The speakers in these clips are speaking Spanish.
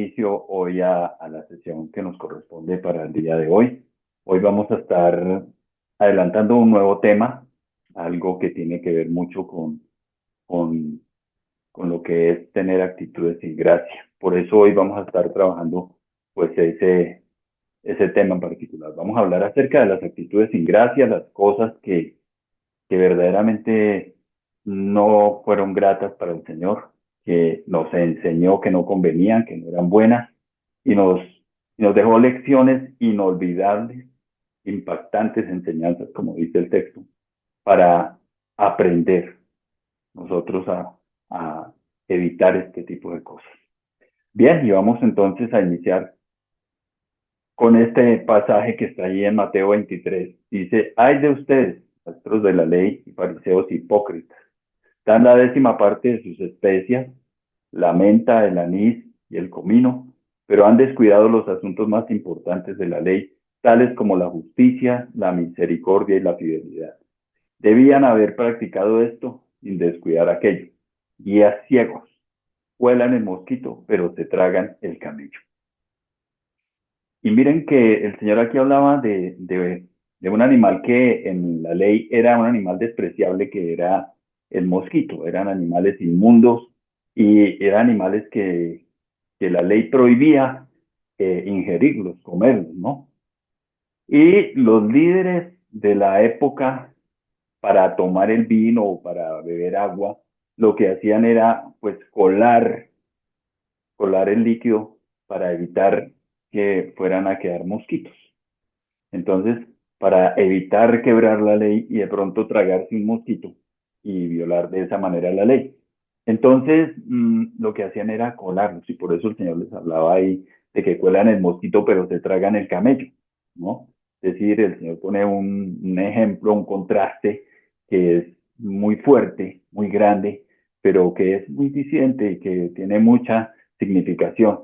inicio hoy a la sesión que nos corresponde para el día de hoy. Hoy vamos a estar adelantando un nuevo tema, algo que tiene que ver mucho con, con lo que es tener actitudes sin gracia. Por eso hoy vamos a estar trabajando pues ese tema en particular. Vamos a hablar acerca de las actitudes sin gracia, las cosas que verdaderamente no fueron gratas para el Señor, que nos enseñó que no convenían, que no eran buenas, y nos dejó lecciones inolvidables, impactantes enseñanzas, como dice el texto, para aprender nosotros a evitar este tipo de cosas. Bien, y vamos entonces a iniciar con este pasaje que está ahí en Mateo 23. Dice, ay de ustedes, maestros de la ley y fariseos hipócritas, dan la 10ª parte de sus especias, la menta, el anís y el comino, pero han descuidado los asuntos más importantes de la ley, tales como la justicia, la misericordia y la fidelidad. Debían haber practicado esto sin descuidar aquello. Guías ciegos, vuelan el mosquito, pero se tragan el camello. Y miren que el Señor aquí hablaba de un animal que en la ley era un animal despreciable, que era el mosquito. Eran animales inmundos y eran animales que la ley prohibía ingerirlos, comerlos, ¿no? Y los líderes de la época, para tomar el vino o para beber agua, lo que hacían era pues colar el líquido para evitar que fueran a quedar mosquitos. Entonces, para evitar quebrar la ley y de pronto tragarse un mosquito y violar de esa manera la ley. Entonces, lo que hacían era colarlos, y por eso el Señor les hablaba ahí de que cuelan el mosquito, pero se tragan el camello, ¿no? Es decir, el Señor pone un ejemplo, un contraste que es muy fuerte, muy grande, pero que es muy disidente y que tiene mucha significación.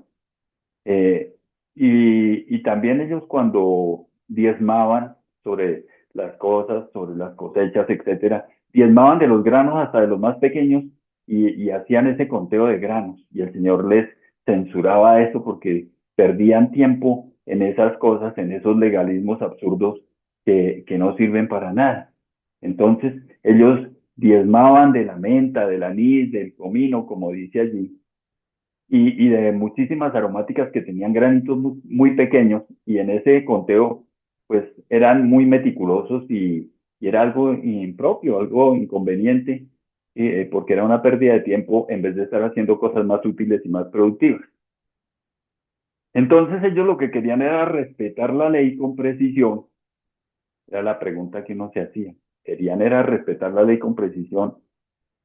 Eh, y también ellos cuando diezmaban sobre las cosas, sobre las cosechas, etcétera, diezmaban de los granos hasta de los más pequeños y hacían ese conteo de granos. Y el Señor les censuraba eso porque perdían tiempo en esas cosas, en esos legalismos absurdos que no sirven para nada. Entonces, ellos diezmaban de la menta, del anís, del comino, como dice allí, y de muchísimas aromáticas que tenían granitos muy pequeños, y en ese conteo pues eran muy meticulosos y era algo impropio, algo inconveniente, porque era una pérdida de tiempo en vez de estar haciendo cosas más útiles y más productivas. Entonces ellos lo que querían era respetar la ley con precisión, era la pregunta que uno se hacía. Querían era respetar la ley con precisión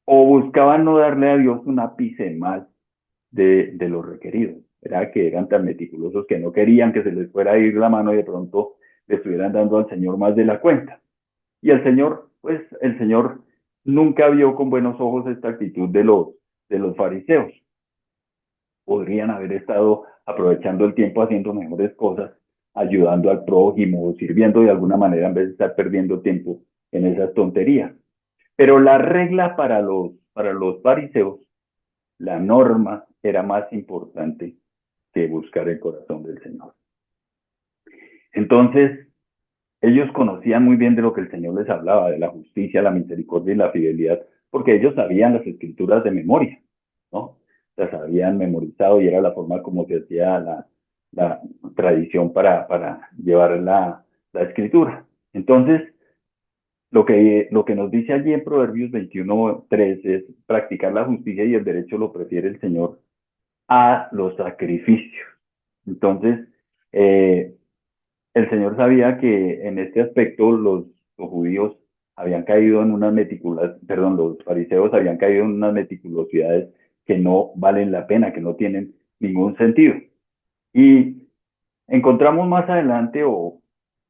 o buscaban no darle a Dios un ápice más de lo requerido. Era que eran tan meticulosos que no querían que se les fuera a ir la mano y de pronto le estuvieran dando al Señor más de la cuenta. Y el Señor, pues el Señor nunca vio con buenos ojos esta actitud de los fariseos. Podrían haber estado aprovechando el tiempo haciendo mejores cosas, ayudando al prójimo, sirviendo de alguna manera en vez de estar perdiendo tiempo en esas tonterías. Pero la regla para los fariseos, la norma, era más importante que buscar el corazón del Señor. Entonces, ellos conocían muy bien de lo que el Señor les hablaba, de la justicia, la misericordia y la fidelidad, porque ellos sabían las escrituras de memoria, ¿no? Las habían memorizado y era la forma como se hacía la tradición para llevar la escritura. Entonces, lo que nos dice allí en Proverbios 21:3 es practicar la justicia y el derecho lo prefiere el Señor a los sacrificios. Entonces, eh, el Señor sabía que en este aspecto los judíos habían caído en unas perdón, los fariseos habían caído en unas meticulosidades que no valen la pena, que no tienen ningún sentido. Y encontramos más adelante o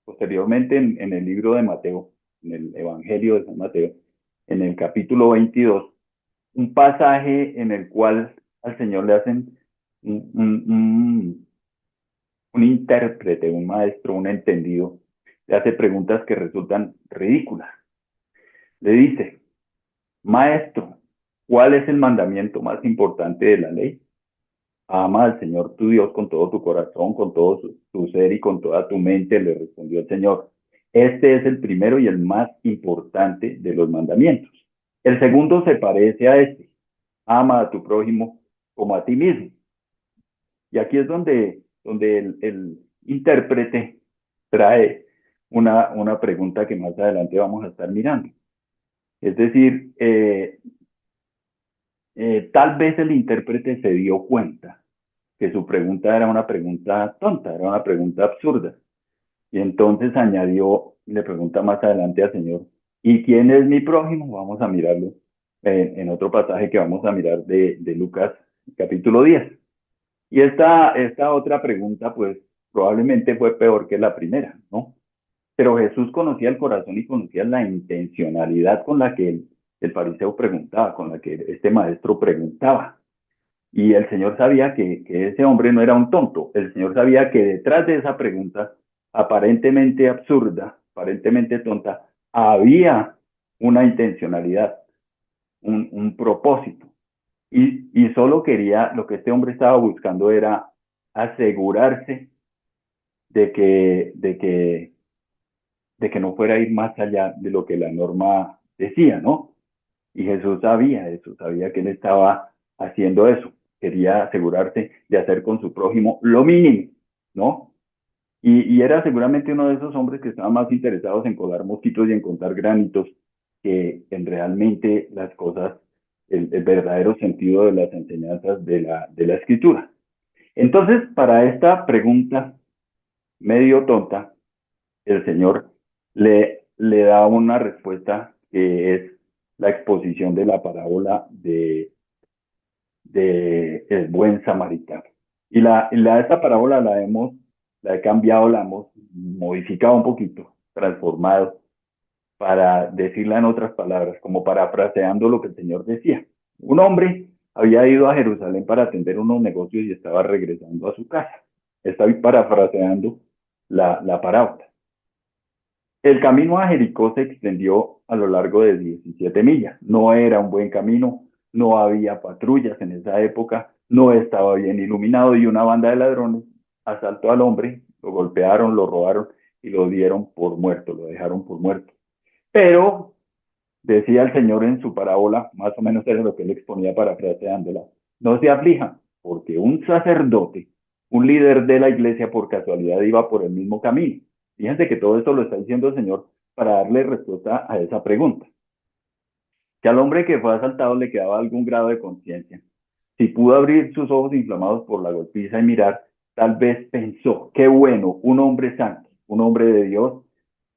posteriormente en el libro de Mateo, en el Evangelio de San Mateo, en el capítulo 22, un pasaje en el cual al Señor le hacen un, un, un, un intérprete, un maestro, un entendido, le hace preguntas que resultan ridículas. Le dice, maestro, ¿cuál es el mandamiento más importante de la ley? Ama al Señor tu Dios con todo tu corazón, con todo tu ser y con toda tu mente, le respondió el Señor. Este es el primero y el más importante de los mandamientos. El segundo se parece a este. Ama a tu prójimo como a ti mismo. Y aquí es donde el intérprete trae una pregunta que más adelante vamos a estar mirando. Es decir, tal vez el intérprete se dio cuenta que su pregunta era una pregunta tonta, era una pregunta absurda. Y entonces añadió, y le pregunta más adelante al Señor, ¿y quién es mi prójimo? Vamos a mirarlo en otro pasaje que vamos a mirar de Lucas capítulo 10. Y esta otra pregunta, pues probablemente fue peor que la primera, ¿no? Pero Jesús conocía el corazón y conocía la intencionalidad con la que el fariseo preguntaba, con la que este maestro preguntaba. Y el Señor sabía que ese hombre no era un tonto. El Señor sabía que detrás de esa pregunta, aparentemente absurda, aparentemente tonta, había una intencionalidad, un propósito. Y solo quería, lo que este hombre estaba buscando era asegurarse de de que no fuera a ir más allá de lo que la norma decía, ¿no? Y Jesús sabía eso, sabía que él estaba haciendo eso. Quería asegurarse de hacer con su prójimo lo mínimo, ¿no? Y era seguramente uno de esos hombres que estaban más interesados en colar mosquitos y en contar granitos que en realmente las cosas, el verdadero sentido de las enseñanzas de la escritura. Entonces, para esta pregunta medio tonta, el Señor le da una respuesta que es la exposición de la parábola de el buen samaritano. Esta parábola la he cambiado, la hemos modificado un poquito, transformado, para decirla en otras palabras, como parafraseando lo que el Señor decía. Un hombre había ido a Jerusalén para atender unos negocios y estaba regresando a su casa. Estoy parafraseando la parábola. El camino a Jericó se extendió a lo largo de 17 millas. No era un buen camino, no había patrullas en esa época, no estaba bien iluminado y una banda de ladrones asaltó al hombre, lo golpearon, lo robaron y lo dieron por muerto, lo dejaron por muerto. Pero decía el Señor en su parábola, más o menos era lo que él exponía parafraseándola, no se aflijan, porque un sacerdote, un líder de la iglesia por casualidad iba por el mismo camino. Fíjense que todo esto lo está diciendo el Señor para darle respuesta a esa pregunta. Que al hombre que fue asaltado le quedaba algún grado de conciencia. Si pudo abrir sus ojos inflamados por la golpiza y mirar, tal vez pensó, qué bueno, un hombre santo, un hombre de Dios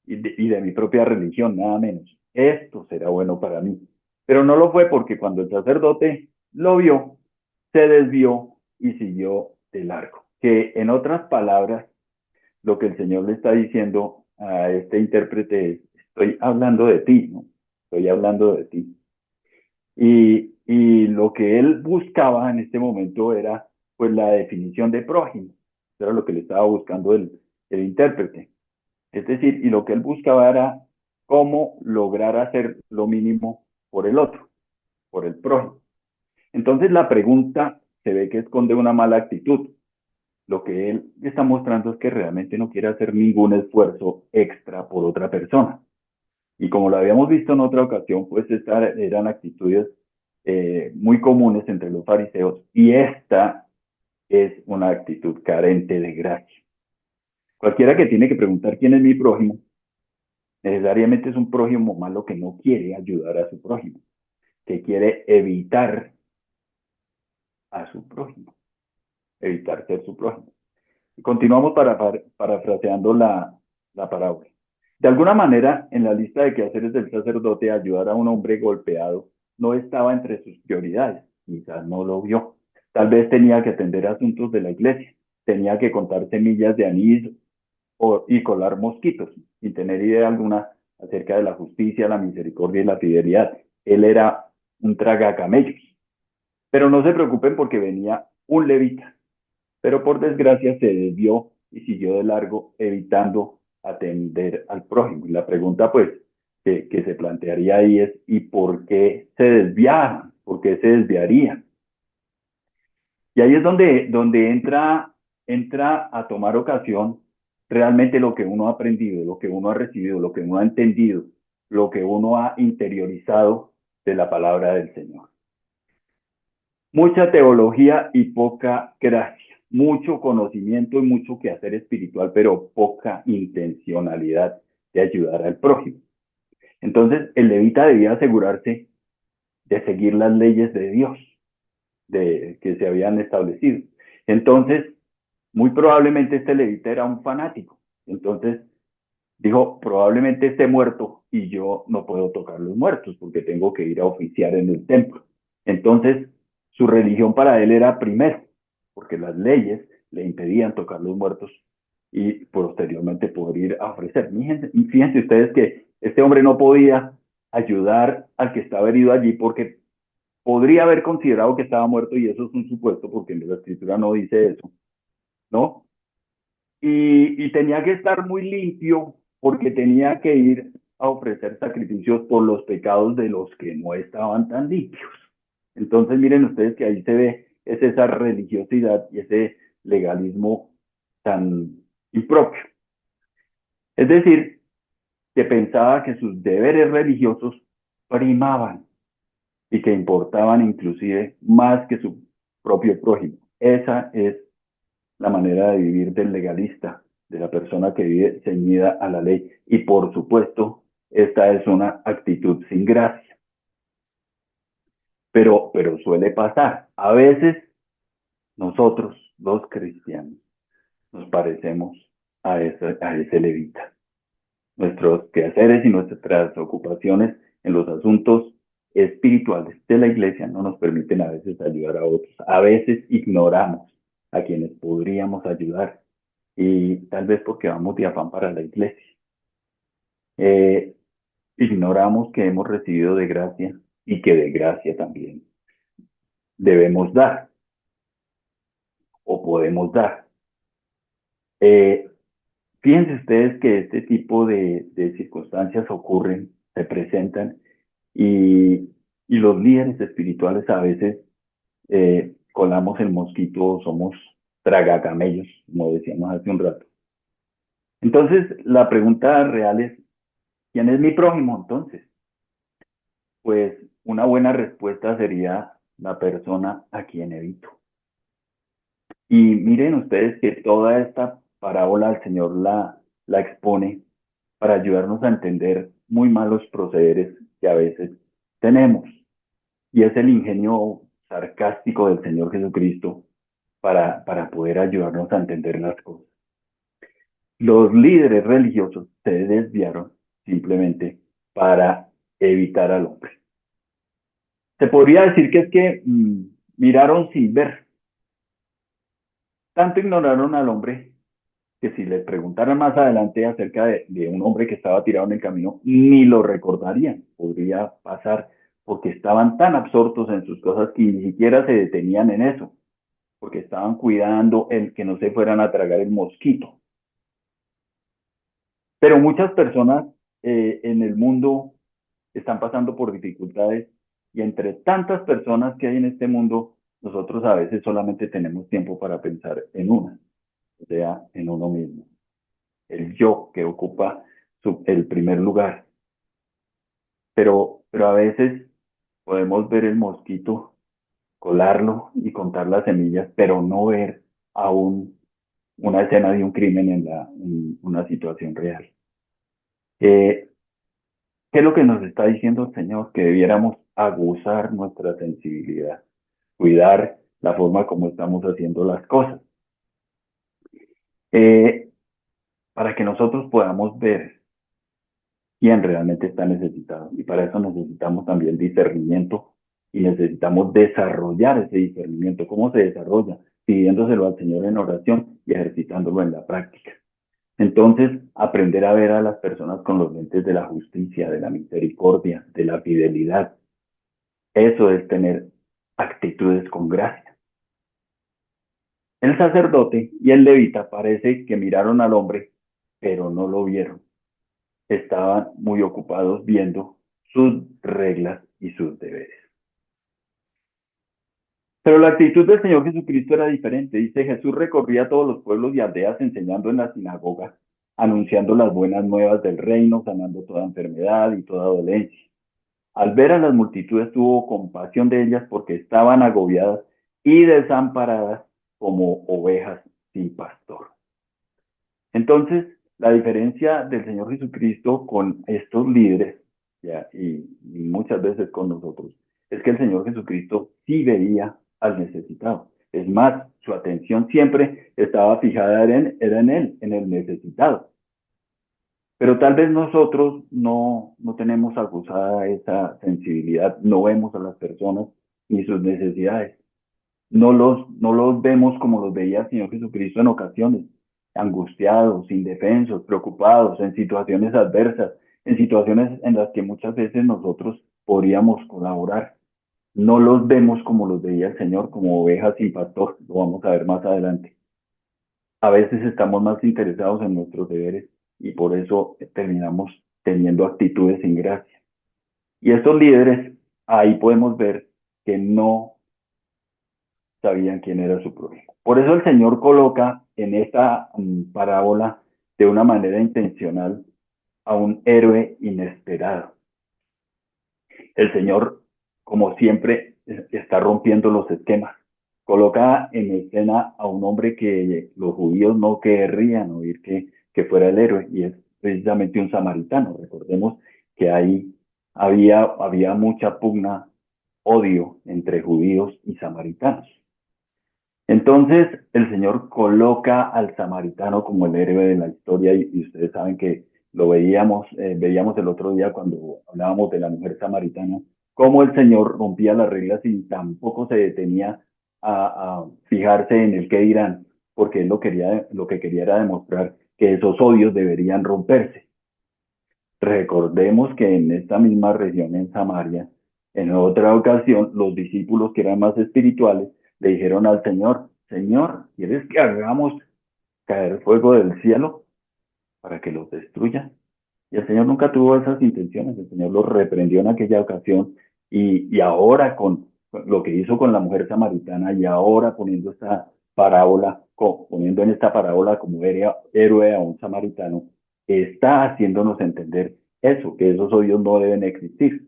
y de mi propia religión, nada menos. Esto será bueno para mí. Pero no lo fue porque cuando el sacerdote lo vio, se desvió y siguió de largo. Que en otras palabras, lo que el Señor le está diciendo a este intérprete es, estoy hablando de ti, ¿no? Estoy hablando de ti. Y lo que él buscaba en este momento era pues la definición de prójimo. Eso era lo que le estaba buscando el intérprete. Es decir, y lo que él buscaba era cómo lograr hacer lo mínimo por el otro, por el prójimo. Entonces la pregunta se ve que esconde una mala actitud. Lo que él está mostrando es que realmente no quiere hacer ningún esfuerzo extra por otra persona. Y como lo habíamos visto en otra ocasión, pues estas eran actitudes muy comunes entre los fariseos y esta es una actitud carente de gracia. Cualquiera que tiene que preguntar quién es mi prójimo, necesariamente es un prójimo malo que no quiere ayudar a su prójimo, que quiere evitar a su prójimo, evitar ser su prójimo. Continuamos parafraseando la parábola. De alguna manera, en la lista de quehaceres del sacerdote, ayudar a un hombre golpeado no estaba entre sus prioridades. Quizás no lo vio. Tal vez tenía que atender asuntos de la iglesia. Tenía que contar semillas de anís y colar mosquitos, sin tener idea alguna acerca de la justicia, la misericordia y la fidelidad. Él era un tragacamellos. Pero no se preocupen porque venía un levita, pero por desgracia se desvió y siguió de largo evitando atender al prójimo. Y la pregunta pues que se plantearía ahí es, ¿y por qué se desviaban? ¿Por qué se desviarían? Y ahí es donde entra a tomar ocasión realmente lo que uno ha aprendido, lo que uno ha recibido, lo que uno ha entendido, lo que uno ha interiorizado de la palabra del Señor. Mucha teología y poca gracia, mucho conocimiento y mucho quehacer espiritual, pero poca intencionalidad de ayudar al prójimo. Entonces, el levita debía asegurarse de seguir las leyes de Dios, que se habían establecido. Entonces, muy probablemente este levita era un fanático. Entonces, dijo, probablemente esté muerto y yo no puedo tocar los muertos porque tengo que ir a oficiar en el templo. Entonces, su religión para él era primero, porque las leyes le impedían tocar los muertos y posteriormente poder ir a ofrecer. Fíjense ustedes que este hombre no podía ayudar al que estaba herido allí porque podría haber considerado que estaba muerto y eso es un supuesto porque la escritura no dice eso, ¿no? Y tenía que estar muy limpio porque tenía que ir a ofrecer sacrificios por los pecados de los que no estaban tan limpios. Entonces miren ustedes que ahí se ve es esa religiosidad y ese legalismo tan impropio. Es decir, que pensaba que sus deberes religiosos primaban y que importaban inclusive más que su propio prójimo. Esa es la manera de vivir del legalista, de la persona que vive ceñida a la ley. Y por supuesto, esta es una actitud sin gracia, pero suele pasar. A veces nosotros, los cristianos, nos parecemos a ese levita. Nuestros quehaceres y nuestras ocupaciones en los asuntos espirituales de la iglesia no nos permiten a veces ayudar a otros. A veces ignoramos a quienes podríamos ayudar y tal vez porque vamos de afán para la iglesia. Eh, Ignoramos que hemos recibido de gracia y que de gracia también debemos dar o podemos dar. Eh, Fíjense ustedes que este tipo de circunstancias ocurren, se presentan y, y los líderes espirituales a veces colamos el mosquito, somos tragacamellos, como decíamos hace un rato. Entonces, la pregunta real es, ¿quién es mi prójimo entonces? Pues una buena respuesta sería la persona a quien evito. Y miren ustedes que toda esta parábola el Señor la expone para ayudarnos a entender muy malos procederes que a veces tenemos. Y es el ingenio sarcástico del Señor Jesucristo para poder ayudarnos a entender las cosas. Los líderes religiosos se desviaron simplemente para evitar al hombre. Se podría decir que es que miraron sin ver, tanto ignoraron al hombre que si les preguntaran más adelante acerca de un hombre que estaba tirado en el camino, ni lo recordarían, podría pasar, porque estaban tan absortos en sus cosas que ni siquiera se detenían en eso, porque estaban cuidando el que no se fueran a tragar el mosquito. Pero muchas personas en el mundo están pasando por dificultades y entre tantas personas que hay en este mundo, nosotros a veces solamente tenemos tiempo para pensar en una, o sea, en uno mismo. El yo que ocupa el primer lugar. Pero a veces podemos ver el mosquito, colarlo y contar las semillas, pero no ver aún una escena de un crimen en una situación real. ¿Qué es lo que nos está diciendo el Señor? Que debiéramos aguzar nuestra sensibilidad, cuidar la forma como estamos haciendo las cosas, eh, para que nosotros podamos ver quién realmente está necesitado. Y para eso necesitamos también discernimiento y necesitamos desarrollar ese discernimiento. ¿Cómo se desarrolla? Pidiéndoselo al Señor en oración y ejercitándolo en la práctica. Entonces, aprender a ver a las personas con los lentes de la justicia, de la misericordia, de la fidelidad. Eso es tener actitudes con gracia. El sacerdote y el levita parece que miraron al hombre, pero no lo vieron. Estaban muy ocupados viendo sus reglas y sus deberes. Pero la actitud del Señor Jesucristo era diferente. Dice, Jesús recorría todos los pueblos y aldeas enseñando en las sinagogas, anunciando las buenas nuevas del reino, sanando toda enfermedad y toda dolencia. Al ver a las multitudes tuvo compasión de ellas porque estaban agobiadas y desamparadas como ovejas sin pastor. Entonces, la diferencia del Señor Jesucristo con estos líderes, ya, y muchas veces con nosotros, es que el Señor Jesucristo sí veía al necesitado. Es más, su atención siempre estaba fijada era en él, en el necesitado. Pero tal vez nosotros no tenemos acusada esa sensibilidad, no vemos a las personas ni sus necesidades. No los vemos como los veía el Señor Jesucristo en ocasiones, angustiados, indefensos, preocupados, en situaciones adversas, en situaciones en las que muchas veces nosotros podríamos colaborar. No los vemos como los veía el Señor, como ovejas sin pastor, lo vamos a ver más adelante. A veces estamos más interesados en nuestros deberes y por eso terminamos teniendo actitudes sin gracia. Y estos líderes, ahí podemos ver que no sabían quién era su prójimo. Por eso el Señor coloca en esta parábola de una manera intencional a un héroe inesperado. El Señor, como siempre, está rompiendo los esquemas. Coloca en escena a un hombre que los judíos no querrían oír que fuera el héroe, y es precisamente un samaritano. Recordemos que ahí había mucha pugna, odio entre judíos y samaritanos. Entonces, el Señor coloca al samaritano como el héroe de la historia y ustedes saben que lo veíamos el otro día cuando hablábamos de la mujer samaritana, cómo el Señor rompía las reglas y tampoco se detenía a fijarse en el qué dirán, porque él lo que quería era demostrar que esos odios deberían romperse. Recordemos que en esta misma región, en Samaria, en otra ocasión, los discípulos que eran más espirituales le dijeron al Señor, Señor, ¿quieres que hagamos caer fuego del cielo para que los destruya? Y el Señor nunca tuvo esas intenciones, el Señor los reprendió en aquella ocasión y ahora con lo que hizo con la mujer samaritana y ahora poniendo esta parábola, poniendo en esta parábola como héroe a un samaritano, está haciéndonos entender eso, que esos odios no deben existir.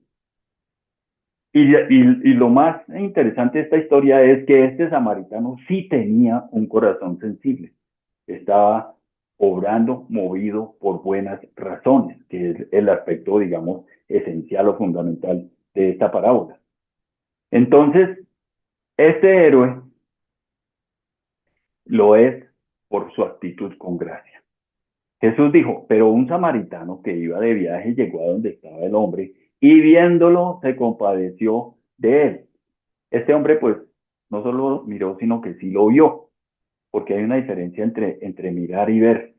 Y lo más interesante de esta historia es que este samaritano sí tenía un corazón sensible, estaba obrando movido por buenas razones, que es el aspecto, digamos, esencial o fundamental de esta parábola. Entonces, este héroe lo es por su actitud con gracia. Jesús dijo, pero un samaritano que iba de viaje llegó a donde estaba el hombre y viéndolo se compadeció de él. Este hombre pues no solo miró, sino que sí lo vio, porque hay una diferencia entre mirar y ver.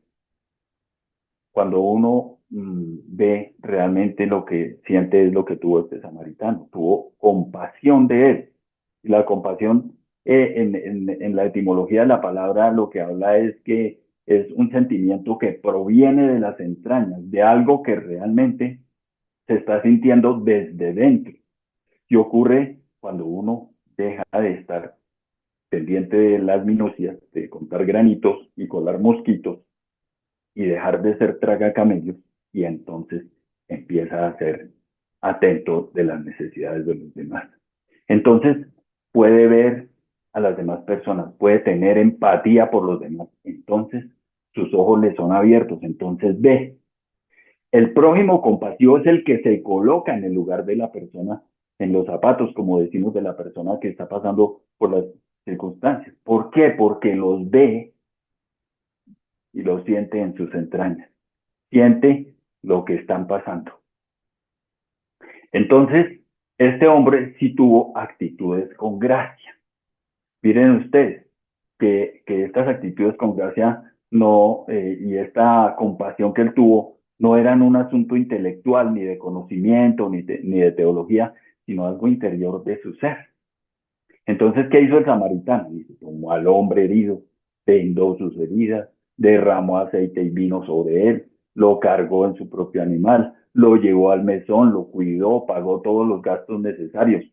Cuando uno ve realmente lo que siente es lo que tuvo este samaritano, tuvo compasión de él. Y la compasión en la etimología de la palabra lo que habla es que es un sentimiento que proviene de las entrañas, de algo que realmente se está sintiendo desde dentro. Y ocurre cuando uno deja de estar pendiente de las minucias, de contar granitos y colar mosquitos, y dejar de ser tragacamellos, y entonces empieza a ser atento de las necesidades de los demás. Entonces puede ver a las demás personas, puede tener empatía por los demás, entonces sus ojos le son abiertos, entonces ve. El prójimo compasivo es el que se coloca en el lugar de la persona, en los zapatos, como decimos, de la persona que está pasando por las circunstancias. ¿Por qué? Porque los ve y los siente en sus entrañas. Siente lo que están pasando. Entonces, este hombre sí tuvo actitudes con gracia. Miren ustedes que estas actitudes con gracia no, y esta compasión que él tuvo no eran un asunto intelectual, ni de conocimiento, ni de teología, sino algo interior de su ser. Entonces, ¿qué hizo el samaritano? Dice, tomó al hombre herido, vendó sus heridas, derramó aceite y vino sobre él, lo cargó en su propio animal, lo llevó al mesón, lo cuidó, pagó todos los gastos necesarios.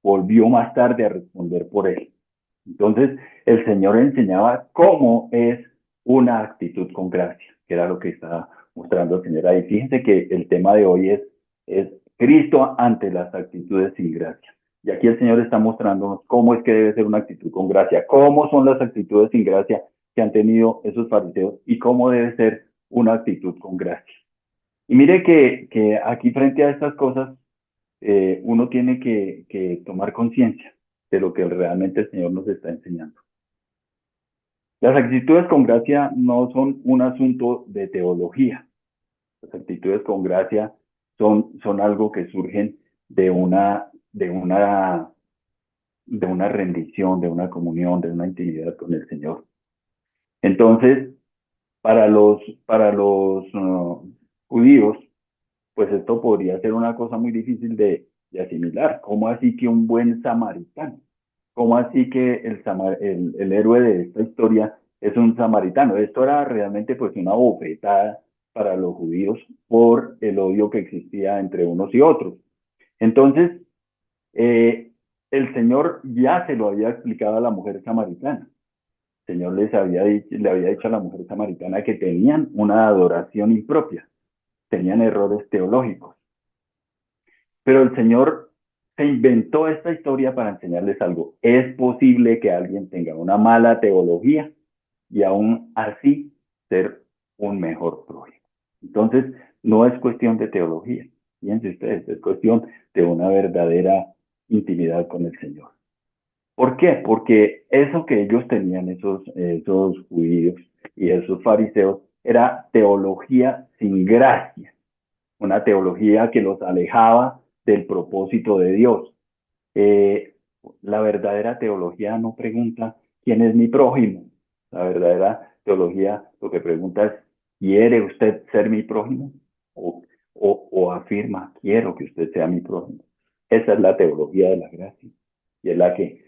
volvió más tarde a responder por él. Entonces, el Señor enseñaba cómo es una actitud con gracia, que era lo que estaba mostrando el Señor ahí. Fíjense que el tema de hoy es Cristo ante las actitudes sin gracia. Y aquí el Señor está mostrándonos cómo es que debe ser una actitud con gracia, cómo son las actitudes sin gracia que han tenido esos fariseos y cómo debe ser una actitud con gracia. Y mire que aquí frente a estas cosas, uno tiene que tomar conciencia de lo que realmente el Señor nos está enseñando. Las actitudes con gracia no son un asunto de teología. Las actitudes con gracia son algo que surgen de una rendición, de una comunión, de una intimidad con el Señor. Entonces, para los judíos, pues esto podría ser una cosa muy difícil de asimilar. ¿Cómo así que un buen samaritano? ¿Cómo así que el héroe de esta historia es un samaritano? Esto era realmente pues una bofetada para los judíos por el odio que existía entre unos y otros. Entonces, el Señor ya se lo había explicado a la mujer samaritana. El Señor le había dicho a la mujer samaritana que tenían una adoración impropia, tenían errores teológicos. Pero el Señor se inventó esta historia para enseñarles algo. Es posible que alguien tenga una mala teología y aún así ser un mejor prójimo. Entonces, no es cuestión de teología. Fíjense ustedes, es cuestión de una verdadera intimidad con el Señor. ¿Por qué? Porque eso que ellos tenían, esos judíos y esos fariseos, era teología sin gracia, una teología que los alejaba del propósito de Dios. Eh, la verdadera teología no pregunta quién es mi prójimo. La verdadera teología lo que pregunta es, ¿quiere usted ser mi prójimo? O afirma, quiero que usted sea mi prójimo. Esa es la teología de la gracia y es la que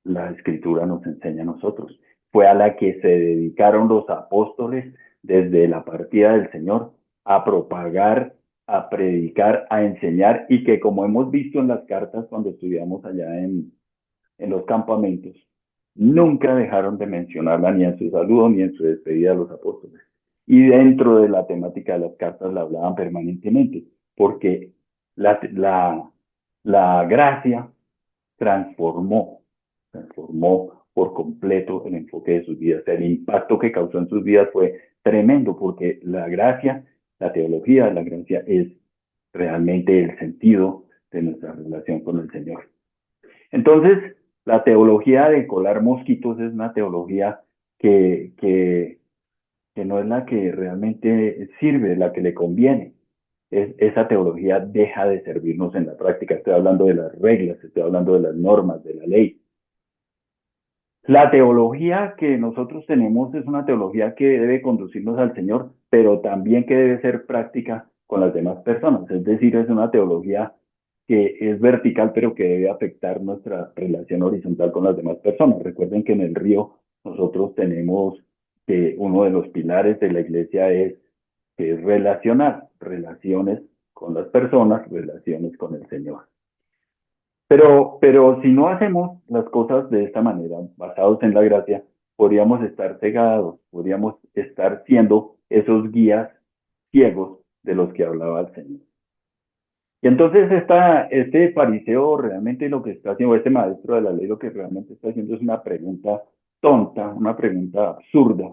la escritura nos enseña a nosotros. Fue a la que se dedicaron los apóstoles desde la partida del Señor a propagar, a predicar, a enseñar y que como hemos visto en las cartas cuando estudiamos allá en los campamentos, nunca dejaron de mencionarla ni en su saludo ni en su despedida a los apóstoles. Y dentro de la temática de las cartas la hablaban permanentemente, porque la gracia transformó por completo el enfoque de sus vidas. El impacto que causó en sus vidas fue tremendo porque la gracia, la teología de la gracia es realmente el sentido de nuestra relación con el Señor. Entonces, la teología de colar mosquitos es una teología que no es la que realmente sirve, la que le conviene. Esa teología deja de servirnos en la práctica. Estoy hablando de las reglas, estoy hablando de las normas, de la ley. La teología que nosotros tenemos es una teología que debe conducirnos al Señor, pero también que debe ser práctica con las demás personas. Es decir, es una teología que es vertical, pero que debe afectar nuestra relación horizontal con las demás personas. Recuerden que en el río nosotros tenemos que uno de los pilares de la iglesia es relacionar, relaciones con las personas, relaciones con el Señor. Pero si no hacemos las cosas de esta manera, basados en la gracia, podríamos estar cegados, podríamos estar siendo esos guías ciegos de los que hablaba el Señor. Y entonces este fariseo realmente lo que está haciendo, este maestro de la ley lo que realmente está haciendo es una pregunta tonta, una pregunta absurda.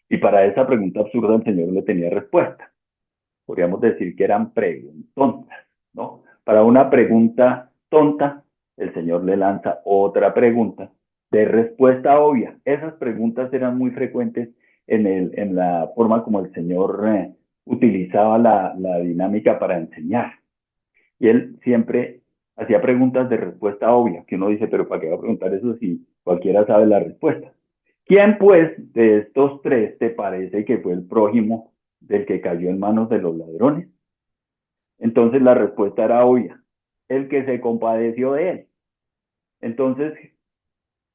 Y para esa pregunta absurda el Señor le tenía respuesta. Podríamos decir que eran preguntontas, ¿no? Para una pregunta tonta, el Señor le lanza otra pregunta de respuesta obvia. Esas preguntas eran muy frecuentes en la forma como el Señor utilizaba la dinámica para enseñar. Y él siempre hacía preguntas de respuesta obvia, que uno dice, pero ¿para qué va a preguntar eso si cualquiera sabe la respuesta? ¿Quién pues de estos tres te parece que fue el prójimo del que cayó en manos de los ladrones? Entonces la respuesta era obvia, el que se compadeció de él. Entonces,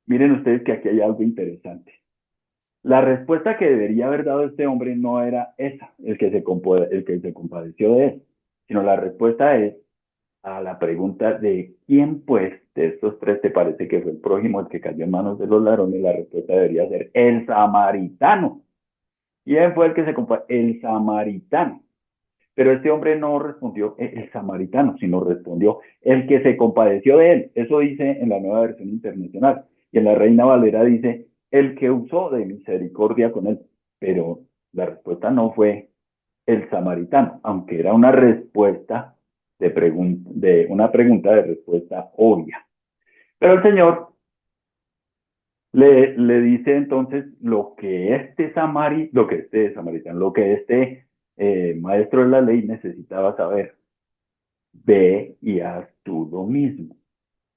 miren ustedes que aquí hay algo interesante. La respuesta que debería haber dado este hombre no era esa, el que se compadeció de él, sino la respuesta es, a la pregunta de quién pues de estos tres te parece que fue el prójimo el que cayó en manos de los ladrones, la respuesta debería ser el samaritano. ¿Quién fue el que se compadece? El samaritano. Pero este hombre no respondió el samaritano, sino respondió el que se compadeció de él. Eso dice en la Nueva Versión Internacional. Y en la Reina Valera dice el que usó de misericordia con él. Pero la respuesta no fue el samaritano, aunque era una respuesta de una pregunta de respuesta obvia. Pero el Señor le dice entonces lo que este maestro de la ley necesitaba saber. Ve y haz tú lo mismo,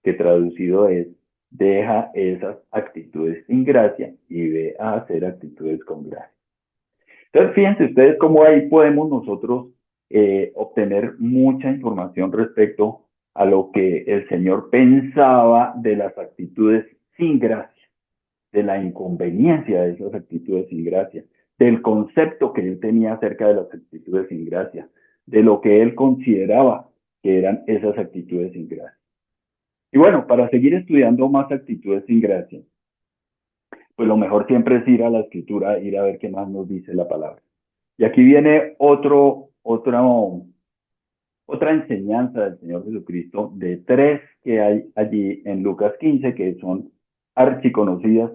que traducido es, deja esas actitudes sin gracia y ve a hacer actitudes con gracia. Entonces, fíjense ustedes cómo ahí podemos nosotros obtener mucha información respecto a lo que el Señor pensaba de las actitudes sin gracia, de la inconveniencia de esas actitudes sin gracia, del concepto que él tenía acerca de las actitudes sin gracia, de lo que él consideraba que eran esas actitudes sin gracia. Y bueno, para seguir estudiando más actitudes sin gracia, pues lo mejor siempre es ir a la escritura, ir a ver qué más nos dice la palabra. Y aquí viene otra enseñanza del Señor Jesucristo de tres que hay allí en Lucas 15, que son archiconocidas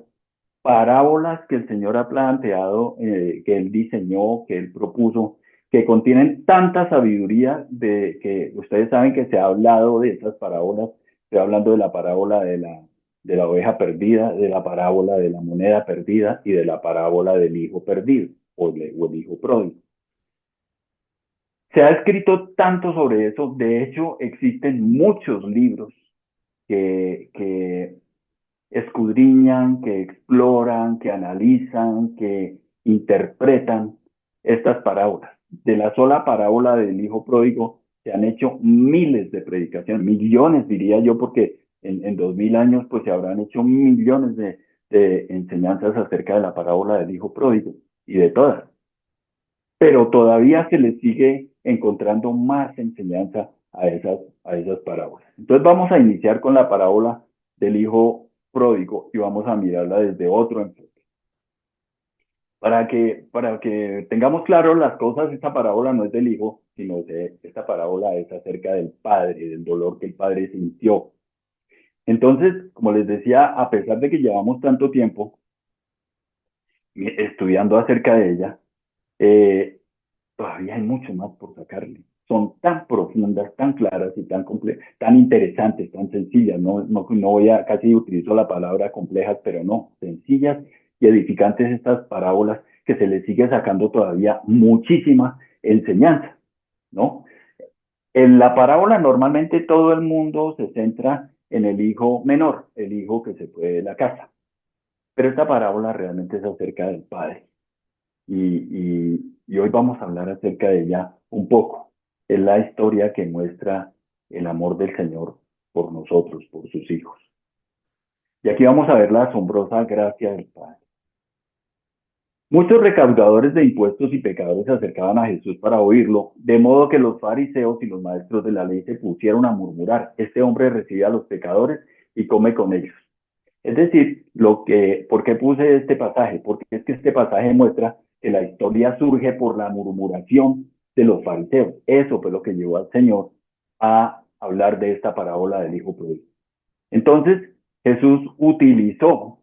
parábolas que el Señor ha planteado, que Él diseñó, que Él propuso, que contienen tanta sabiduría de que ustedes saben que se ha hablado de esas parábolas, se ha hablando de la parábola de la oveja perdida, de la parábola de la moneda perdida y de la parábola del hijo perdido o el hijo pródigo. Se ha escrito tanto sobre eso, de hecho existen muchos libros que escudriñan, que exploran, que analizan, que interpretan estas parábolas. De la sola parábola del hijo pródigo se han hecho miles de predicaciones, millones diría yo, porque en 2000 años pues se habrán hecho millones de enseñanzas acerca de la parábola del hijo pródigo y de todas. Pero todavía se le sigue encontrando más enseñanza a esas parábolas. Entonces vamos a iniciar con la parábola del hijo pródigo y vamos a mirarla desde otro enfoque. Para que tengamos claro las cosas, esta parábola no es del hijo, sino esta parábola es acerca del padre, del dolor que el padre sintió. Entonces, como les decía, a pesar de que llevamos tanto tiempo estudiando acerca de ella, eh, todavía hay mucho más por sacarle. Son tan profundas, tan claras y tan interesantes, tan sencillas. No voy a, casi utilizo la palabra complejas, pero no, sencillas y edificantes estas parábolas que se les sigue sacando todavía muchísima enseñanza, ¿no? En la parábola normalmente todo el mundo se centra en el hijo menor, el hijo que se fue de la casa. Pero esta parábola realmente es acerca del padre y hoy vamos a hablar acerca de ella un poco. Es la historia que muestra el amor del Señor por nosotros, por sus hijos. Y aquí vamos a ver la asombrosa gracia del Padre. Muchos recaudadores de impuestos y pecadores se acercaban a Jesús para oírlo, de modo que los fariseos y los maestros de la ley se pusieron a murmurar: este hombre recibe a los pecadores y come con ellos. Es decir, ¿por qué puse este pasaje? Porque es que este pasaje muestra que la historia surge por la murmuración de los fariseos. Eso fue lo que llevó al Señor a hablar de esta parábola del hijo pródigo. Entonces, Jesús utilizó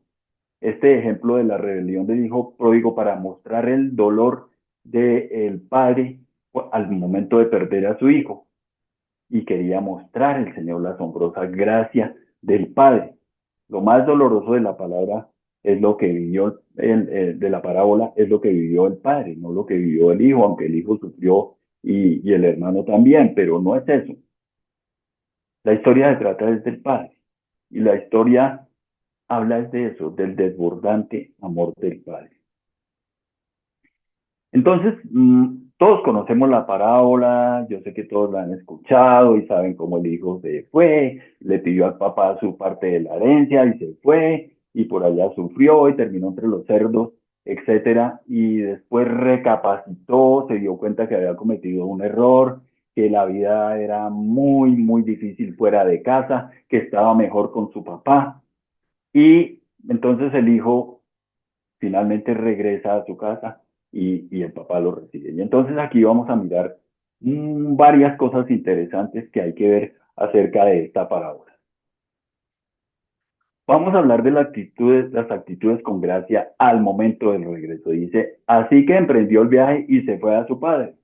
este ejemplo de la rebelión del hijo pródigo para mostrar el dolor del padre al momento de perder a su hijo. Y quería mostrar el Señor la asombrosa gracia del padre. Lo más doloroso de la palabra es lo que vivió de la parábola, es lo que vivió el padre, no lo que vivió el hijo, aunque el hijo sufrió y el hermano también, pero no es eso. La historia se trata desde el padre y la historia habla de eso, del desbordante amor del padre. Entonces, todos conocemos la parábola, yo sé que todos la han escuchado y saben cómo el hijo se fue, le pidió al papá su parte de la herencia y se fue, y por allá sufrió y terminó entre los cerdos, etcétera, y después recapacitó, se dio cuenta que había cometido un error que la vida era muy, muy difícil fuera de casa, que estaba mejor con su papá. Y entonces el hijo finalmente regresa a su casa y el papá lo recibe. Y entonces aquí vamos a mirar varias cosas interesantes que hay que ver acerca de esta parábola. Vamos a hablar de las actitudes con gracia al momento del regreso. Dice, así que emprendió el viaje y se fue a su padre.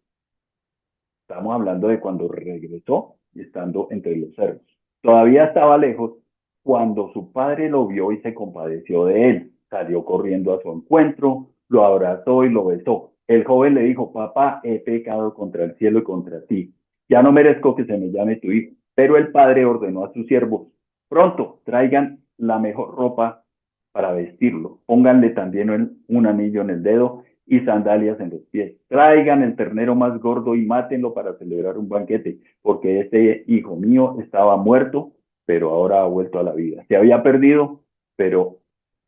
Estamos hablando de cuando regresó y estando entre los cerdos. Todavía estaba lejos cuando su padre lo vio y se compadeció de él. Salió corriendo a su encuentro, lo abrazó y lo besó. El joven le dijo, papá, he pecado contra el cielo y contra ti. Ya no merezco que se me llame tu hijo. Pero el padre ordenó a sus siervos, pronto traigan la mejor ropa para vestirlo. Pónganle también un anillo en el dedo y sandalias en los pies. Traigan el ternero más gordo y mátenlo para celebrar un banquete, porque este hijo mío estaba muerto, pero ahora ha vuelto a la vida. Se había perdido, pero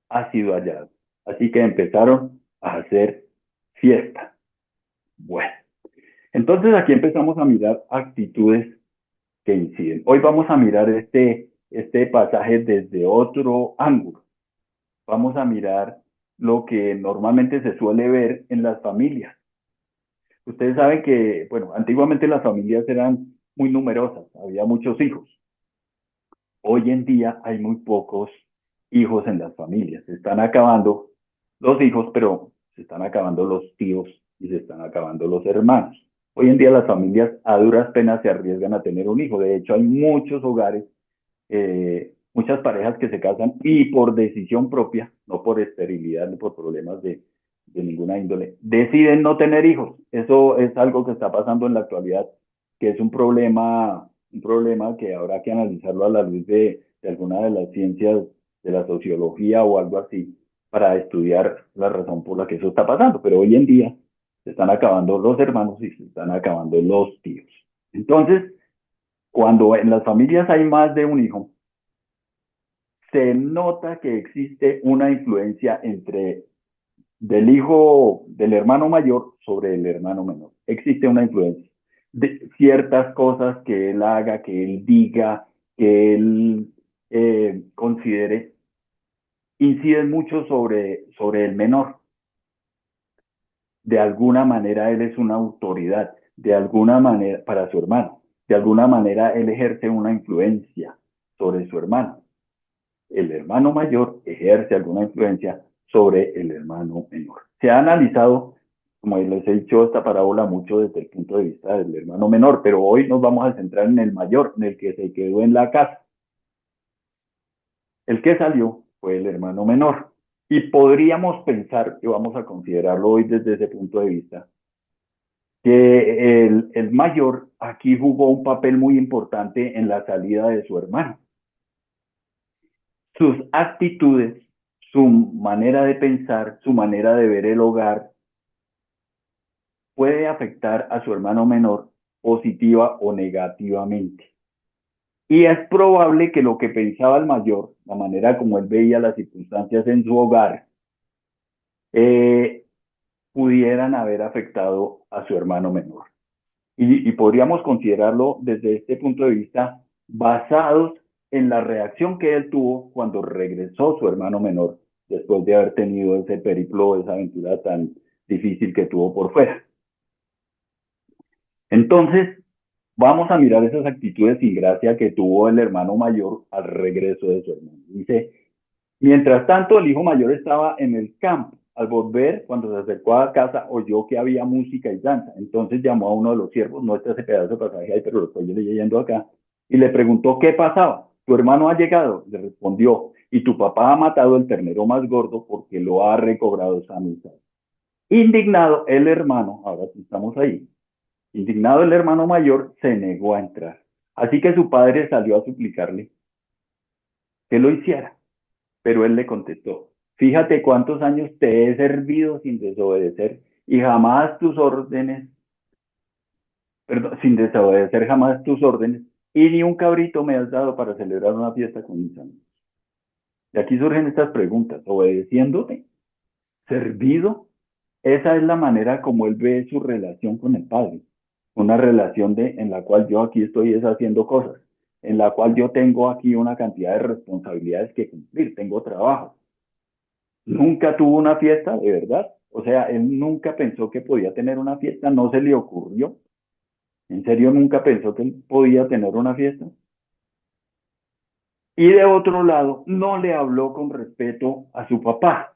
ha sido hallado. Así que empezaron a hacer fiesta. Bueno, entonces aquí empezamos a mirar actitudes que inciden. Hoy vamos a mirar este pasaje desde otro ángulo. Vamos a mirar lo que normalmente se suele ver en las familias. Ustedes saben que, bueno, antiguamente las familias eran muy numerosas, había muchos hijos. Hoy en día hay muy pocos hijos en las familias. Se están acabando los hijos, pero se están acabando los tíos y se están acabando los hermanos. Hoy en día las familias a duras penas se arriesgan a tener un hijo. De hecho, hay muchos hogares, muchas parejas que se casan y por decisión propia, no por esterilidad ni por problemas de ninguna índole, deciden no tener hijos. Eso es algo que está pasando en la actualidad, que es un problema que habrá que analizarlo a la luz de alguna de las ciencias de la sociología o algo así, para estudiar la razón por la que eso está pasando. Pero hoy en día se están acabando los hermanos y se están acabando los tíos. Entonces, cuando en las familias hay más de un hijo, se nota que existe una influencia entre del hijo del hermano mayor sobre el hermano menor. Existe una influencia de ciertas cosas que él haga, que él diga, que él considere, inciden mucho sobre el menor. De alguna manera él es una autoridad, de alguna manera para su hermano, de alguna manera él ejerce una influencia sobre su hermano. El hermano mayor ejerce alguna influencia sobre el hermano menor. Se ha analizado, como les he dicho, esta parábola mucho desde el punto de vista del hermano menor, pero hoy nos vamos a centrar en el mayor, en el que se quedó en la casa. El que salió fue el hermano menor. Y podríamos pensar, que vamos a considerarlo hoy desde ese punto de vista, que el mayor aquí jugó un papel muy importante en la salida de su hermano. Sus actitudes, su manera de pensar, su manera de ver el hogar, puede afectar a su hermano menor positiva o negativamente. Y es probable que lo que pensaba el mayor, la manera como él veía las circunstancias en su hogar, eh, pudieran haber afectado a su hermano menor. Y podríamos considerarlo desde este punto de vista basados en la reacción que él tuvo cuando regresó su hermano menor, después de haber tenido ese periplo, esa aventura tan difícil que tuvo por fuera. Entonces, vamos a mirar esas actitudes sin gracia que tuvo el hermano mayor al regreso de su hermano. Dice, mientras tanto, el hijo mayor estaba en el campo. Al volver, cuando se acercó a casa, oyó que había música y danza. Entonces llamó a uno de los siervos, no está ese pedazo de pasaje ahí, pero lo estoy leyendo acá, y le preguntó qué pasaba. Tu hermano ha llegado, le respondió, y tu papá ha matado el ternero más gordo porque lo ha recobrado sano y salvo. Indignado el hermano, ahora sí estamos ahí, indignado el hermano mayor se negó a entrar. Así que su padre salió a suplicarle que lo hiciera. Pero él le contestó, fíjate cuántos años te he servido sin desobedecer y jamás tus órdenes, perdón, sin desobedecer jamás tus órdenes y ni un cabrito me has dado para celebrar una fiesta con mis amigos. Y aquí surgen estas preguntas, obedeciéndote, servido, esa es la manera como él ve su relación con el padre, una relación en la cual yo aquí estoy es haciendo cosas, en la cual yo tengo aquí una cantidad de responsabilidades que cumplir, tengo trabajo. Nunca tuvo una fiesta, de verdad. O sea, él nunca pensó que podía tener una fiesta, no se le ocurrió. ¿En serio nunca pensó que él podía tener una fiesta? Y de otro lado, no le habló con respeto a su papá.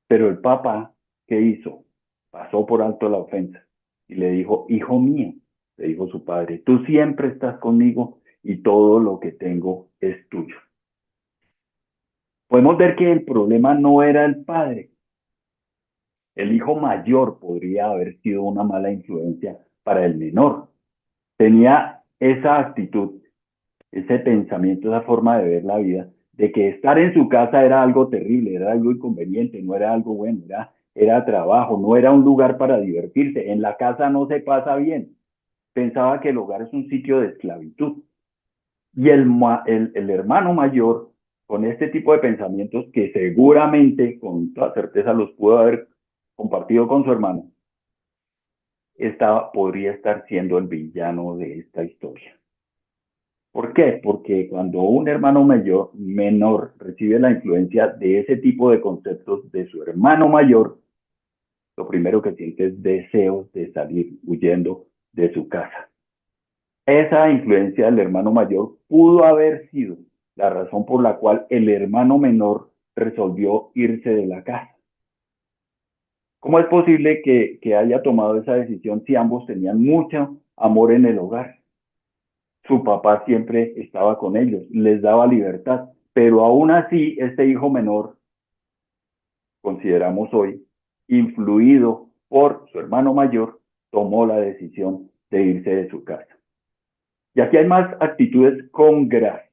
Pero el papá, ¿qué hizo? Pasó por alto la ofensa y le dijo, hijo mío, le dijo su padre, tú siempre estás conmigo y todo lo que tengo es tuyo. Podemos ver que el problema no era el padre. El hijo mayor podría haber sido una mala influencia para el menor. Tenía esa actitud, ese pensamiento, esa forma de ver la vida, de que estar en su casa era algo terrible, era algo inconveniente, no era algo bueno, era trabajo, no era un lugar para divertirse. En la casa no se pasa bien. Pensaba que el hogar es un sitio de esclavitud. Y el hermano mayor, con este tipo de pensamientos que seguramente, con toda certeza, los pudo haber compartido con su hermano, podría estar siendo el villano de esta historia. ¿Por qué? Porque cuando un hermano menor recibe la influencia de ese tipo de conceptos de su hermano mayor, lo primero que siente es deseos de salir huyendo de su casa. Esa influencia del hermano mayor pudo haber sido la razón por la cual el hermano menor resolvió irse de la casa. ¿Cómo es posible que haya tomado esa decisión si ambos tenían mucho amor en el hogar? Su papá siempre estaba con ellos, les daba libertad, pero aún así este hijo menor, consideramos hoy, influido por su hermano mayor, tomó la decisión de irse de su casa. Y aquí hay más actitudes con gracia.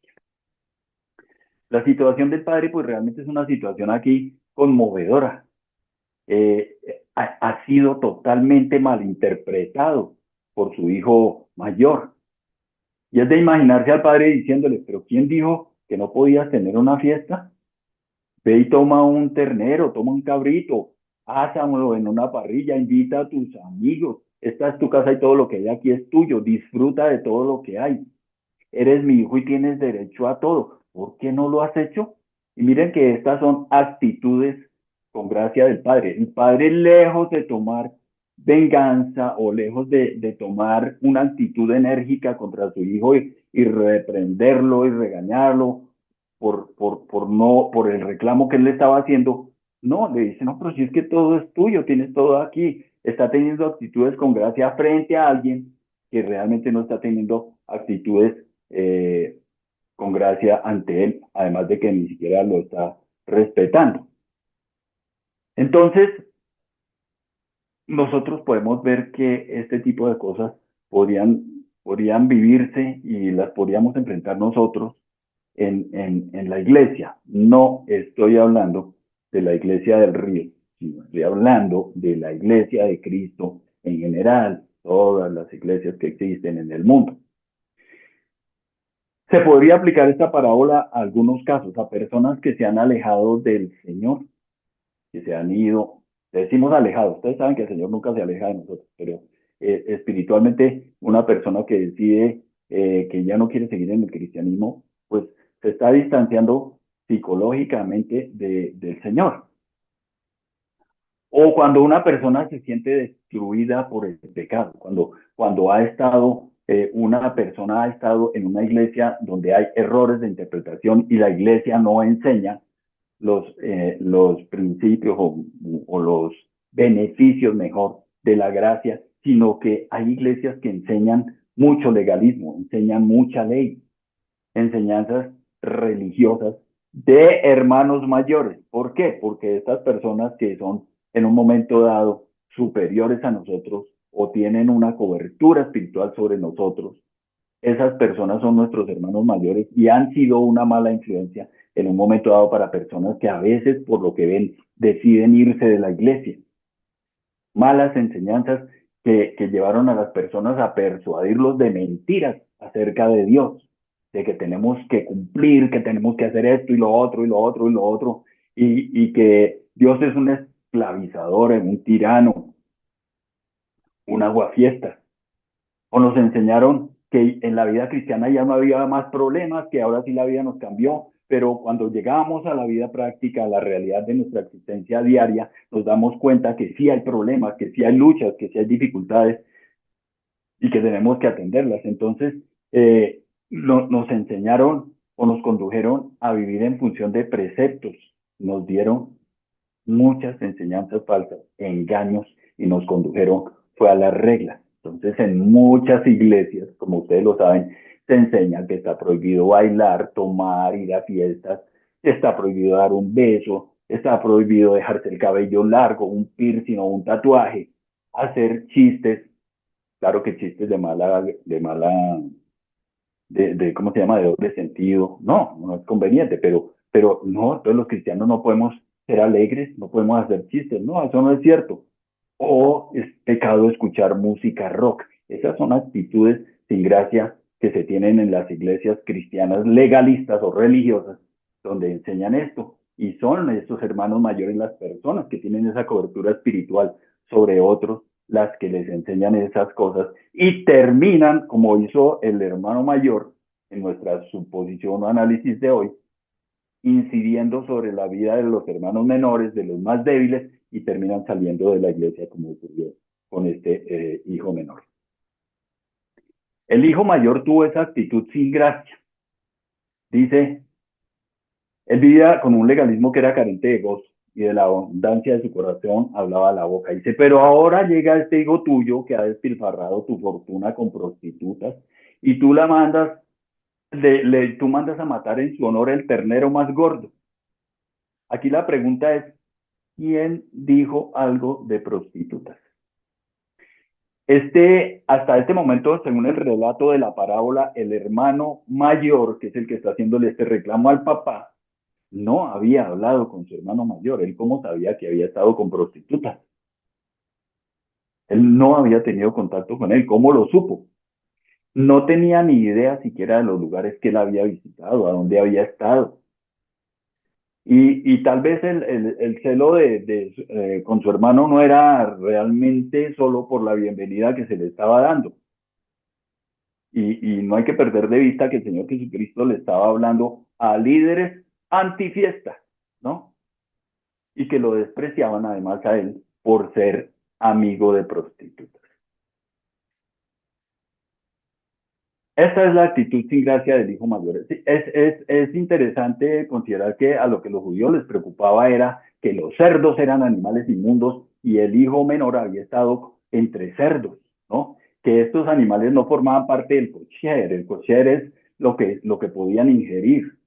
La situación del padre, pues realmente es una situación aquí conmovedora. Ha sido totalmente malinterpretado por su hijo mayor. Y es de imaginarse al padre diciéndole, pero ¿quién dijo que no podías tener una fiesta? Ve y toma un ternero, toma un cabrito, ásamelo en una parrilla, invita a tus amigos. Esta es tu casa y todo lo que hay aquí es tuyo. Disfruta de todo lo que hay. Eres mi hijo y tienes derecho a todo. ¿Por qué no lo has hecho? Y miren que estas son actitudes con gracia del Padre. El Padre, lejos de tomar venganza o lejos de tomar una actitud enérgica contra su hijo y reprenderlo y regañarlo por el reclamo que él le estaba haciendo, no, le dice, no, pero si es que todo es tuyo, tienes todo aquí. Está teniendo actitudes con gracia frente a alguien que realmente no está teniendo actitudes eh, con gracia ante él, además de que ni siquiera lo está respetando. Entonces, nosotros podemos ver que este tipo de cosas podrían vivirse y las podríamos enfrentar nosotros en la iglesia. No estoy hablando de la iglesia del río, sino estoy hablando de la iglesia de Cristo en general, todas las iglesias que existen en el mundo. Se podría aplicar esta parábola a algunos casos, a personas que se han alejado del Señor, que se han ido, decimos alejados, ustedes saben que el Señor nunca se aleja de nosotros, pero espiritualmente una persona que decide que ya no quiere seguir en el cristianismo, pues se está distanciando psicológicamente del Señor. O cuando una persona se siente destruida por el pecado, cuando una persona ha estado en una iglesia donde hay errores de interpretación y la iglesia no enseña los principios o los beneficios mejor de la gracia, sino que hay iglesias que enseñan mucho legalismo, enseñan mucha ley, enseñanzas religiosas de hermanos mayores. ¿Por qué? Porque estas personas que son en un momento dado superiores a nosotros o tienen una cobertura espiritual sobre nosotros, esas personas son nuestros hermanos mayores y han sido una mala influencia en un momento dado para personas que a veces, por lo que ven, deciden irse de la iglesia. Malas enseñanzas que llevaron a las personas a persuadirlos de mentiras acerca de Dios, de que tenemos que cumplir, que tenemos que hacer esto y lo otro y lo otro y lo otro, y que Dios es un esclavizador, un tirano, un aguafiestas. O nos enseñaron que en la vida cristiana ya no había más problemas, que ahora sí la vida nos cambió, pero cuando llegábamos a la vida práctica, a la realidad de nuestra existencia diaria, nos damos cuenta que sí hay problemas, que sí hay luchas, que sí hay dificultades y que tenemos que atenderlas. Entonces, nos enseñaron o nos condujeron a vivir en función de preceptos, nos dieron muchas enseñanzas falsas, engaños y nos condujeron fue a las reglas. Entonces, en muchas iglesias, como ustedes lo saben, se enseña que está prohibido bailar, tomar, ir a fiestas, está prohibido dar un beso, está prohibido dejarse el cabello largo, un piercing o un tatuaje, hacer chistes, claro que chistes ¿cómo se llama? De doble sentido. No, no es conveniente, pero no, todos los cristianos no podemos ser alegres, no podemos hacer chistes. No, eso no es cierto. O es pecado escuchar música rock. Esas son actitudes sin gracia que se tienen en las iglesias cristianas legalistas o religiosas, donde enseñan esto. Y son estos hermanos mayores las personas que tienen esa cobertura espiritual sobre otros las que les enseñan esas cosas y terminan, como hizo el hermano mayor en nuestra suposición o análisis de hoy, incidiendo sobre la vida de los hermanos menores, de los más débiles, y terminan saliendo de la iglesia como ocurrió con este hijo menor. El hijo mayor tuvo esa actitud sin gracia. Dice, él vivía con un legalismo que era carente de gozo y de la abundancia de su corazón hablaba la boca. Dice, pero ahora llega este hijo tuyo que ha despilfarrado tu fortuna con prostitutas y tú la mandas, tú mandas a matar en su honor el ternero más gordo. Aquí la pregunta es, ¿quién dijo algo de prostitutas? Hasta este momento, según el relato de la parábola, el hermano mayor, que es el que está haciéndole este reclamo al papá, no había hablado con su hermano mayor. Él cómo sabía que había estado con prostitutas. Él no había tenido contacto con él. ¿Cómo lo supo? No tenía ni idea siquiera de los lugares que él había visitado, a dónde había estado. Y tal vez el celo con su hermano no era realmente solo por la bienvenida que se le estaba dando. Y no hay que perder de vista que el Señor Jesucristo le estaba hablando a líderes antifiesta, ¿no? Y que lo despreciaban además a él por ser amigo de prostitutas. Esa es la actitud sin gracia del hijo mayor. Es interesante considerar que a lo que los judíos les preocupaba era que los cerdos eran animales inmundos y el hijo menor había estado entre cerdos, ¿no? Que estos animales no formaban parte del kosher. El kosher es lo que podían ingerir.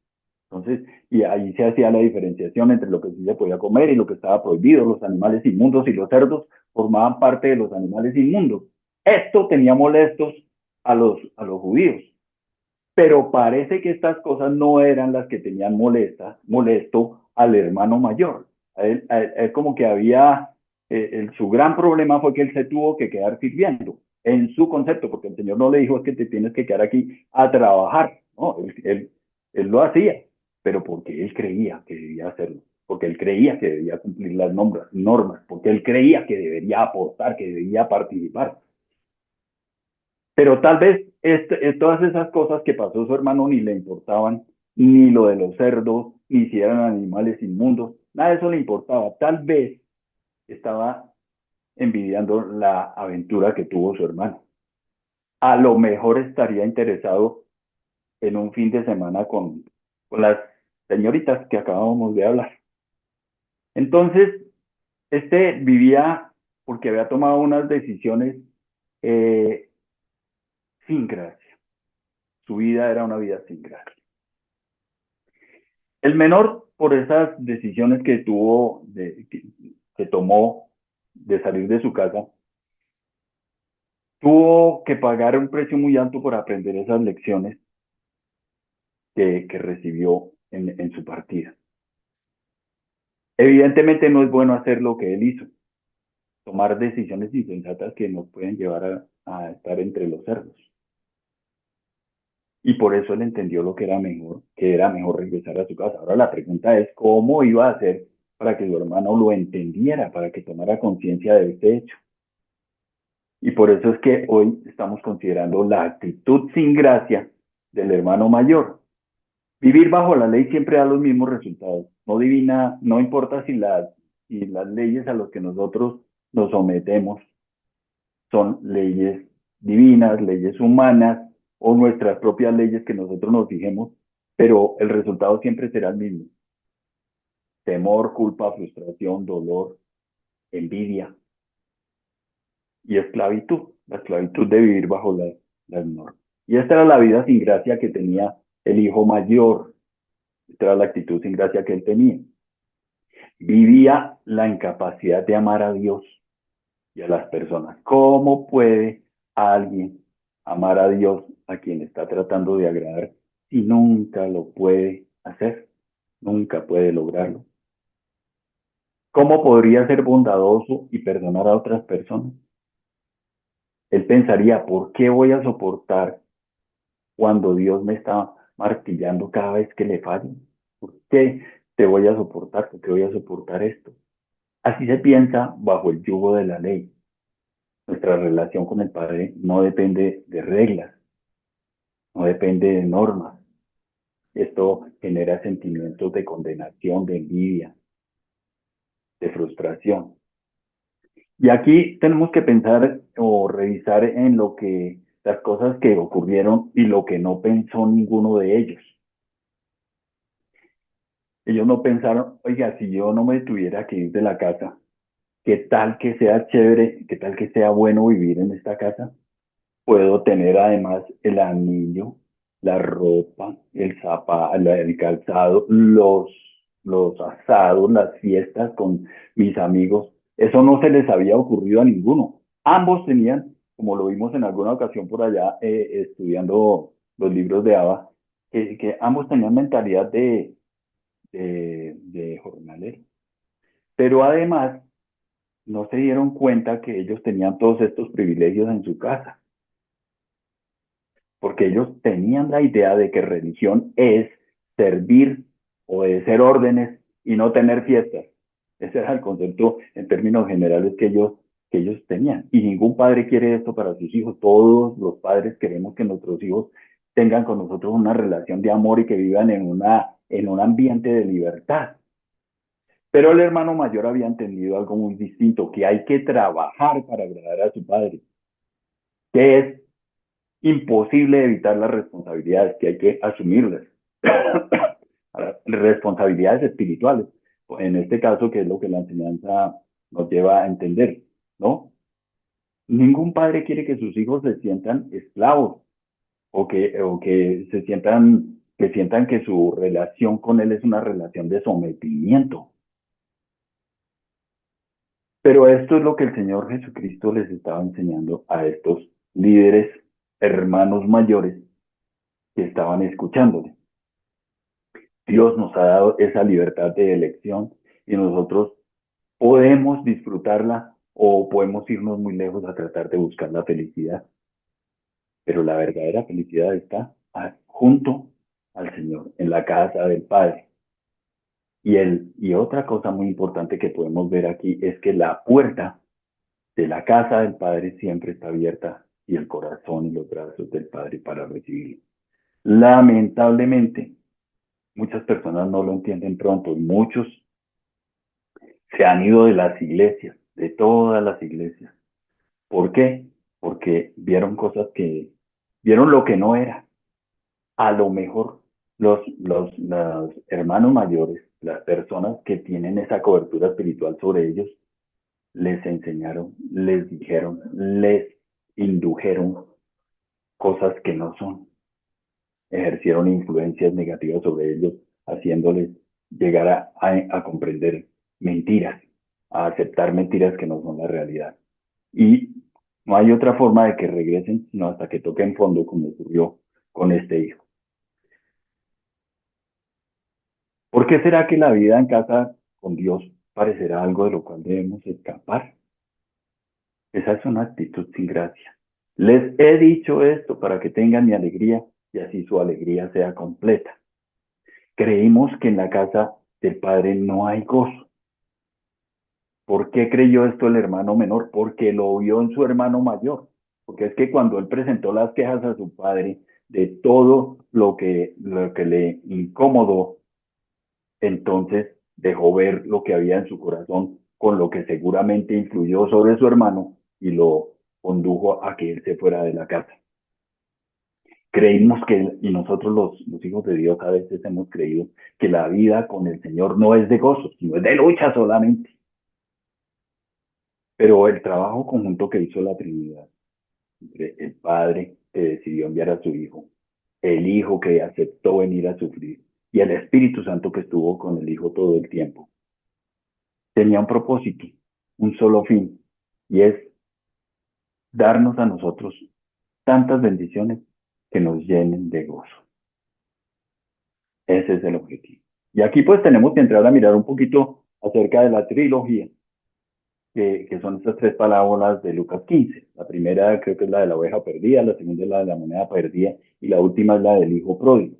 Entonces, y ahí se hacía la diferenciación entre lo que sí se podía comer y lo que estaba prohibido. Los animales inmundos y los cerdos formaban parte de los animales inmundos. Esto tenía molestos a los judíos, pero parece que estas cosas no eran las que tenían molesto al hermano mayor. A él como que había, su gran problema fue que él se tuvo que quedar sirviendo en su concepto, porque el Señor no le dijo es que te tienes que quedar aquí a trabajar, no, él lo hacía, pero porque él creía que debía hacerlo, porque él creía que debía cumplir las normas, porque él creía que debería aportar, que debía participar. Pero tal vez todas esas cosas que pasó su hermano ni le importaban, ni lo de los cerdos, ni si eran animales inmundos, nada de eso le importaba. Tal vez estaba envidiando la aventura que tuvo su hermano. A lo mejor estaría interesado en un fin de semana con las señoritas que acabamos de hablar. Entonces, vivía porque había tomado unas decisiones eh, sin gracia. Su vida era una vida sin gracia. El menor, por esas decisiones que tuvo, que tomó de salir de su casa, tuvo que pagar un precio muy alto por aprender esas lecciones que recibió en su partida. Evidentemente no es bueno hacer lo que él hizo, tomar decisiones insensatas que nos pueden llevar a estar entre los cerdos. Y por eso él entendió lo que era mejor regresar a su casa. Ahora la pregunta es, ¿cómo iba a hacer para que su hermano lo entendiera, para que tomara conciencia de este hecho? Y por eso es que hoy estamos considerando la actitud sin gracia del hermano mayor. Vivir bajo la ley siempre da los mismos resultados. No divina, no importa si las leyes a las que nosotros nos sometemos son leyes divinas, leyes humanas o nuestras propias leyes que nosotros nos fijemos, pero el resultado siempre será el mismo. Temor, culpa, frustración, dolor, envidia y esclavitud. La esclavitud de vivir bajo las normas. Y esta era la vida sin gracia que tenía el hijo mayor. Esta era la actitud sin gracia que él tenía. Vivía la incapacidad de amar a Dios y a las personas. ¿Cómo puede alguien amar a Dios a quien está tratando de agradar si nunca lo puede hacer? Nunca puede lograrlo. ¿Cómo podría ser bondadoso y perdonar a otras personas? Él pensaría, ¿por qué voy a soportar cuando Dios me está martillando cada vez que le fallo? ¿Por qué te voy a soportar? ¿Por qué voy a soportar esto? Así se piensa bajo el yugo de la ley. Nuestra relación con el Padre no depende de reglas, no depende de normas. Esto genera sentimientos de condenación, de envidia, de frustración. Y aquí tenemos que pensar o revisar en las cosas que ocurrieron y lo que no pensó ninguno de ellos. Ellos no pensaron, oiga, si yo no me tuviera que ir de la casa, ¿qué tal que sea chévere, qué tal que sea bueno vivir en esta casa? Puedo tener además el anillo, la ropa, el zapato, el calzado, los asados, las fiestas con mis amigos. Eso no se les había ocurrido a ninguno. Ambos tenían, como lo vimos en alguna ocasión por allá estudiando los libros de Abba, que ambos tenían mentalidad de jornalero. Pero además no se dieron cuenta que ellos tenían todos estos privilegios en su casa, porque ellos tenían la idea de que religión es servir, obedecer órdenes y no tener fiestas. Ese era el concepto en términos generales que ellos tenían. Y ningún padre quiere esto para sus hijos. Todos los padres queremos que nuestros hijos tengan con nosotros una relación de amor y que vivan en un ambiente de libertad. Pero el hermano mayor había entendido algo muy distinto, que hay que trabajar para agradar a su padre, que es imposible evitar las responsabilidades, que hay que asumirlas. Responsabilidades espirituales, en este caso, que es lo que la enseñanza nos lleva a entender, ¿no? Ningún padre quiere que sus hijos se sientan esclavos o que sientan que su relación con él es una relación de sometimiento. Pero esto es lo que el Señor Jesucristo les estaba enseñando a estos líderes, hermanos mayores que estaban escuchándole. Dios nos ha dado esa libertad de elección y nosotros podemos disfrutarla o podemos irnos muy lejos a tratar de buscar la felicidad. Pero la verdadera felicidad está junto al Señor, en la casa del Padre. Y otra cosa muy importante que podemos ver aquí es que la puerta de la casa del Padre siempre está abierta y el corazón y los brazos del Padre para recibirlo. Lamentablemente, muchas personas no lo entienden pronto y muchos se han ido de las iglesias, de todas las iglesias. ¿Por qué? Porque vieron lo que no era. A lo mejor los hermanos mayores, las personas que tienen esa cobertura espiritual sobre ellos, les enseñaron, les dijeron, les indujeron cosas que no son. Ejercieron influencias negativas sobre ellos, haciéndoles llegar a comprender mentiras, a aceptar mentiras que no son la realidad. Y no hay otra forma de que regresen sino hasta que toquen fondo, como ocurrió con este hijo. ¿Por qué será que la vida en casa con Dios parecerá algo de lo cual debemos escapar? Esa es una actitud sin gracia. Les he dicho esto para que tengan mi alegría y así su alegría sea completa. Creímos que en la casa del Padre no hay gozo. ¿Por qué creyó esto el hermano menor? Porque lo vio en su hermano mayor. Porque es que cuando él presentó las quejas a su padre de todo lo que le incomodó, entonces dejó ver lo que había en su corazón, con lo que seguramente influyó sobre su hermano y lo condujo a que él se fuera de la casa. Creímos que, y nosotros los hijos de Dios a veces hemos creído que la vida con el Señor no es de gozo, sino es de lucha solamente. Pero el trabajo conjunto que hizo la Trinidad, entre el Padre que decidió enviar a su Hijo, el Hijo que aceptó venir a sufrir y el Espíritu Santo que estuvo con el Hijo todo el tiempo, tenía un propósito, un solo fin, y es darnos a nosotros tantas bendiciones que nos llenen de gozo. Ese es el objetivo. Y aquí pues tenemos que entrar a mirar un poquito acerca de la trilogía, que son estas tres parábolas de Lucas 15. La primera creo que es la de la oveja perdida, la segunda es la de la moneda perdida y la última es la del hijo pródigo.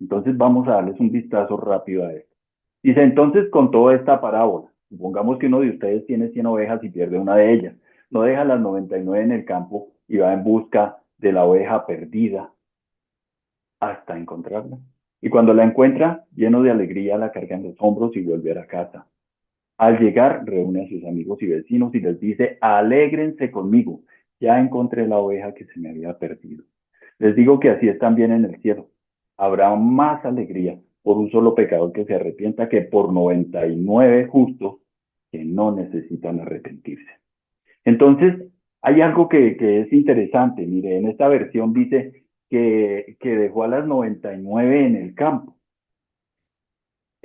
Entonces vamos a darles un vistazo rápido a esto. Dice, entonces con toda esta parábola, supongamos que uno de ustedes tiene 100 ovejas y pierde una de ellas. No deja las 99 en el campo y va en busca de la oveja perdida hasta encontrarla. Y cuando la encuentra, lleno de alegría, la carga en los hombros y vuelve a la casa. Al llegar, reúne a sus amigos y vecinos y les dice, alégrense conmigo, ya encontré la oveja que se me había perdido. Les digo que así es también en el cielo. Habrá más alegría por un solo pecador que se arrepienta que por 99 justos que no necesitan arrepentirse. Entonces, hay algo que es interesante. Mire, en esta versión dice que dejó a las 99 en el campo.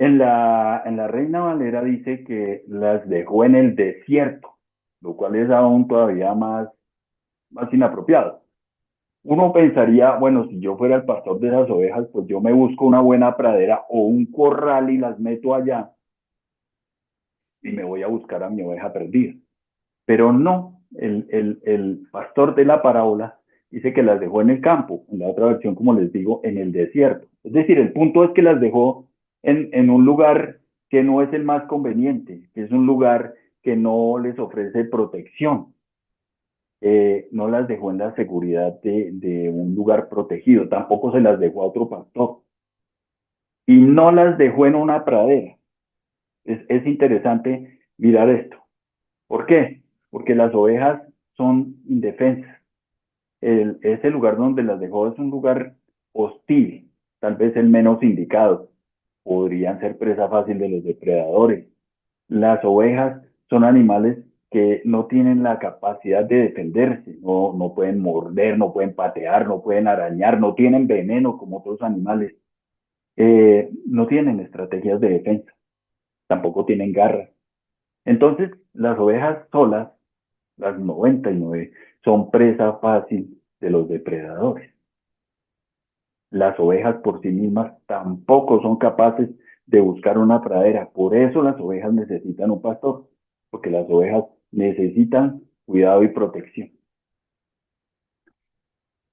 En la Reina Valera dice que las dejó en el desierto, lo cual es aún todavía más inapropiado. Uno pensaría, bueno, si yo fuera el pastor de esas ovejas, pues yo me busco una buena pradera o un corral y las meto allá y me voy a buscar a mi oveja perdida. Pero no, el pastor de la parábola dice que las dejó en el campo, en la otra versión, como les digo, en el desierto. Es decir, el punto es que las dejó en un lugar que no es el más conveniente, que es un lugar que no les ofrece protección. No las dejó en la seguridad de un lugar protegido, tampoco se las dejó a otro pastor y no las dejó en una pradera. Es interesante mirar esto. ¿Por qué? Porque las ovejas son indefensas. Ese lugar donde las dejó es un lugar hostil, tal vez el menos indicado. Podrían ser presa fácil de los depredadores. Las ovejas son animales que no tienen la capacidad de defenderse, no pueden morder, no pueden patear, no pueden arañar, no tienen veneno como otros animales, no tienen estrategias de defensa, tampoco tienen garras. Entonces, las ovejas solas, las 99, son presa fácil de los depredadores. Las ovejas por sí mismas tampoco son capaces de buscar una pradera. Por eso las ovejas necesitan un pastor, porque las ovejas necesitan cuidado y protección.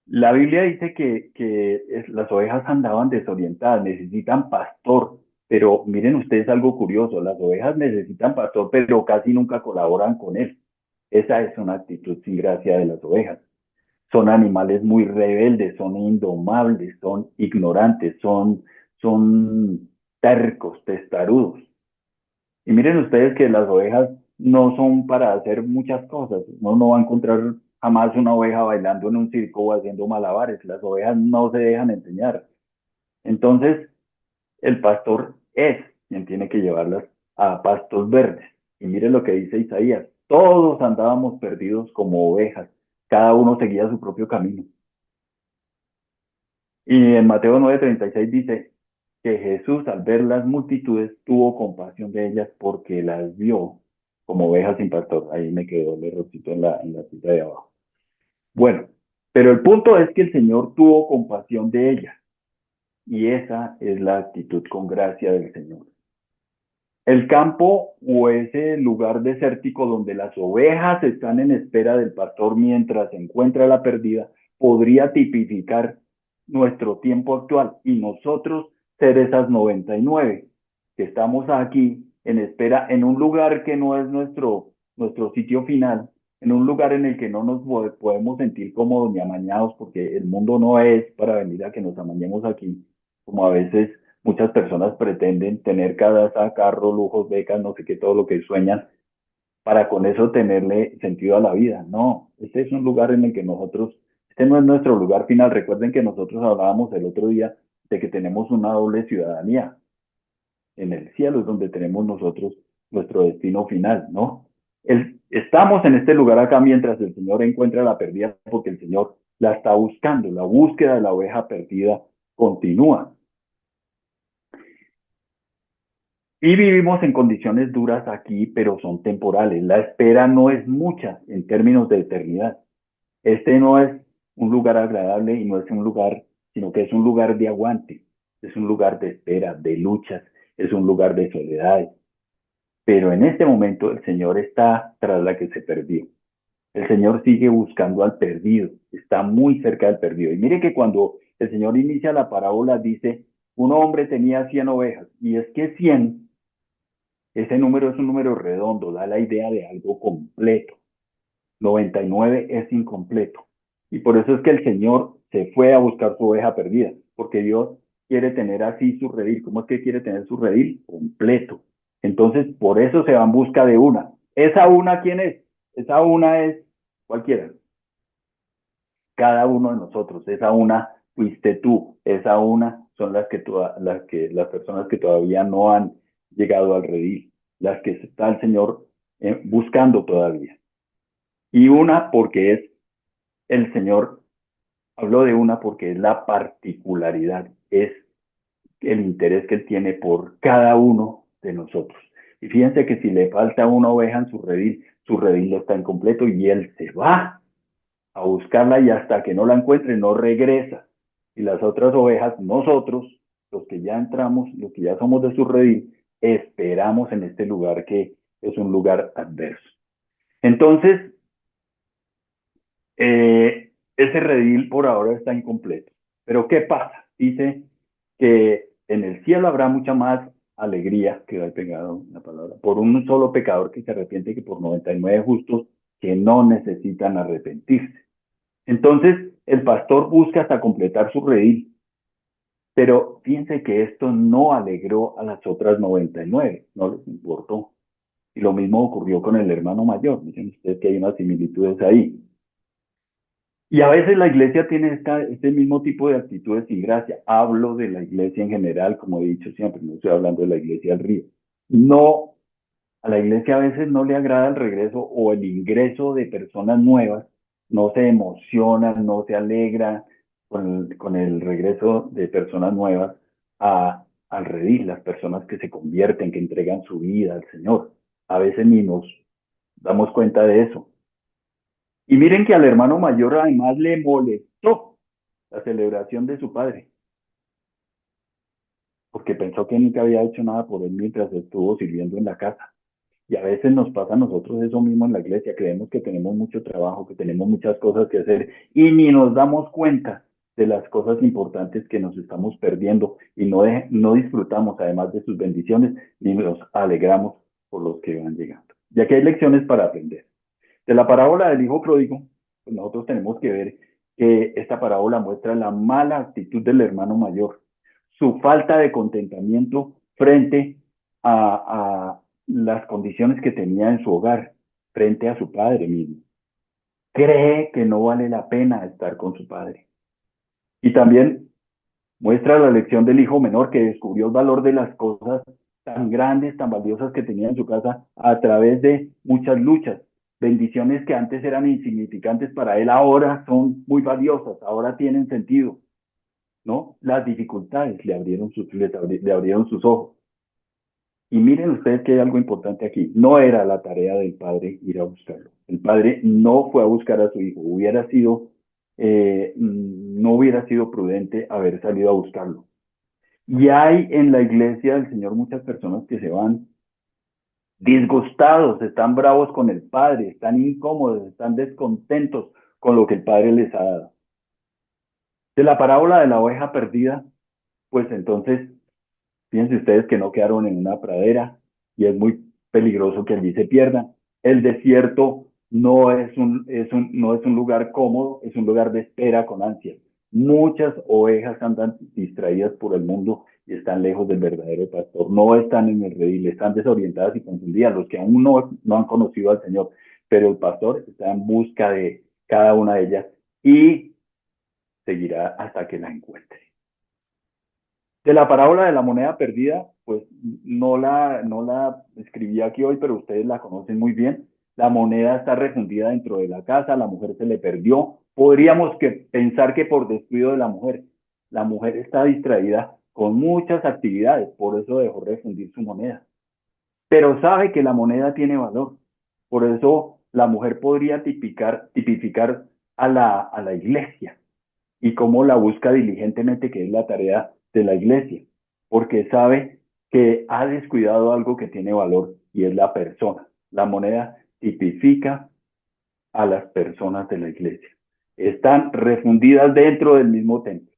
La Biblia dice que las ovejas andaban desorientadas, necesitan pastor, pero miren ustedes algo curioso, las ovejas necesitan pastor, pero casi nunca colaboran con él. Esa es una actitud sin gracia de las ovejas. Son animales muy rebeldes, son indomables, son ignorantes, son tercos, testarudos. Y miren ustedes que las ovejas no son para hacer muchas cosas. Uno no va a encontrar jamás una oveja bailando en un circo o haciendo malabares. Las ovejas no se dejan enseñar. Entonces, el pastor es quien tiene que llevarlas a pastos verdes. Y miren lo que dice Isaías. Todos andábamos perdidos como ovejas. Cada uno seguía su propio camino. Y en Mateo 9:36 dice que Jesús al ver las multitudes tuvo compasión de ellas porque las vio como ovejas sin pastor. Ahí me quedó el errorcito en la cita de abajo. Bueno, pero el punto es que el Señor tuvo compasión de ellas y esa es la actitud con gracia del Señor. El campo o ese lugar desértico donde las ovejas están en espera del pastor mientras se encuentra la perdida, podría tipificar nuestro tiempo actual y nosotros ser esas 99 que estamos aquí en espera, en un lugar que no es nuestro sitio final, en un lugar en el que no nos podemos sentir cómodos ni amañados, porque el mundo no es para venir a que nos amañemos aquí, como a veces muchas personas pretenden tener casa, carro, lujos, becas, no sé qué, todo lo que sueñan, para con eso tenerle sentido a la vida. No, este es un lugar en el que nosotros, este no es nuestro lugar final. Recuerden que nosotros hablábamos el otro día de que tenemos una doble ciudadanía. En el cielo es donde tenemos nosotros nuestro destino final, ¿no? Estamos en este lugar acá mientras el Señor encuentra la perdida, porque el Señor la está buscando. La búsqueda de la oveja perdida continúa. Y vivimos en condiciones duras aquí, pero son temporales. La espera no es mucha en términos de eternidad. Este no es un lugar agradable y no es un lugar, sino que es un lugar de aguante, es un lugar de espera, de luchas, es un lugar de soledad. Pero en este momento el Señor está tras la que se perdió. El Señor sigue buscando al perdido, está muy cerca del perdido. Y mire que cuando el Señor inicia la parábola dice, un hombre tenía 100 ovejas, y es que 100, ese número es un número redondo, da la idea de algo completo. 99 es incompleto. Y por eso es que el Señor se fue a buscar su oveja perdida, porque Dios quiere tener así su redil. ¿Cómo es que quiere tener su redil? Completo. Entonces, por eso se va en busca de una. ¿Esa una quién es? Esa una es cualquiera. Cada uno de nosotros. Esa una fuiste tú. Esa una son las personas que todavía no han llegado al redil, las que está el Señor buscando todavía. Y una porque es el Señor, habló de una porque es la particularidad, es el interés que Él tiene por cada uno de nosotros. Y fíjense que si le falta una oveja en su redil está incompleto y Él se va a buscarla y hasta que no la encuentre no regresa. Y las otras ovejas, nosotros, los que ya entramos, los que ya somos de su redil, esperamos en este lugar que es un lugar adverso. Entonces, ese redil por ahora está incompleto. Pero ¿qué pasa? Dice que en el cielo habrá mucha más alegría, que ha pegado la palabra, por un solo pecador que se arrepiente que por 99 justos que no necesitan arrepentirse. Entonces, el pastor busca hasta completar su redil, pero fíjense que esto no alegró a las otras 99, no les importó. Y lo mismo ocurrió con el hermano mayor. Dicen ustedes que hay unas similitudes ahí. Y a veces la iglesia tiene este mismo tipo de actitudes sin gracia. Hablo de la iglesia en general, como he dicho siempre, no estoy hablando de la iglesia del río. No, a la iglesia a veces no le agrada el regreso o el ingreso de personas nuevas, no se emocionan, no se alegra con el regreso de personas nuevas al redil, las personas que se convierten, que entregan su vida al Señor. A veces ni nos damos cuenta de eso. Y miren que al hermano mayor además le molestó la celebración de su padre, porque pensó que nunca había hecho nada por él mientras estuvo sirviendo en la casa. Y a veces nos pasa a nosotros eso mismo en la iglesia, creemos que tenemos mucho trabajo, que tenemos muchas cosas que hacer y ni nos damos cuenta de las cosas importantes que nos estamos perdiendo y no disfrutamos además de sus bendiciones ni nos alegramos por los que van llegando. Ya que hay lecciones para aprender. De la parábola del hijo pródigo, pues nosotros tenemos que ver que esta parábola muestra la mala actitud del hermano mayor, su falta de contentamiento frente a las condiciones que tenía en su hogar, frente a su padre mismo. Cree que no vale la pena estar con su padre. Y también muestra la lección del hijo menor que descubrió el valor de las cosas tan grandes, tan valiosas que tenía en su casa a través de muchas luchas. Bendiciones que antes eran insignificantes para él, ahora son muy valiosas, ahora tienen sentido, ¿no? Las dificultades le abrieron sus ojos. Y miren ustedes que hay algo importante aquí. No era la tarea del padre ir a buscarlo. El padre no fue a buscar a su hijo. No hubiera sido prudente haber salido a buscarlo. Y hay en la iglesia del Señor muchas personas que se van disgustados, están bravos con el Padre, están incómodos, están descontentos con lo que el Padre les ha dado. De la parábola de la oveja perdida, pues entonces, fíjense ustedes que no quedaron en una pradera, y es muy peligroso que allí se pierdan. El desierto no es un lugar cómodo, es un lugar de espera con ansia. Muchas ovejas andan distraídas por el mundo y están lejos del verdadero pastor. No están en el redil, están desorientadas y confundidas, los que aún no han conocido al Señor. Pero el pastor está en busca de cada una de ellas y seguirá hasta que la encuentre. De la parábola de la moneda perdida, pues no la escribí aquí hoy, pero ustedes la conocen muy bien. La moneda está refundida dentro de la casa, la mujer se le perdió. Podríamos pensar que por descuido de la mujer está distraída con muchas actividades, por eso dejó refundir su moneda. Pero sabe que la moneda tiene valor. Por eso la mujer podría tipificar a la iglesia y cómo la busca diligentemente, que es la tarea de la iglesia, porque sabe que ha descuidado algo que tiene valor y es la persona. La moneda tipifica a las personas de la iglesia. Están refundidas dentro del mismo templo.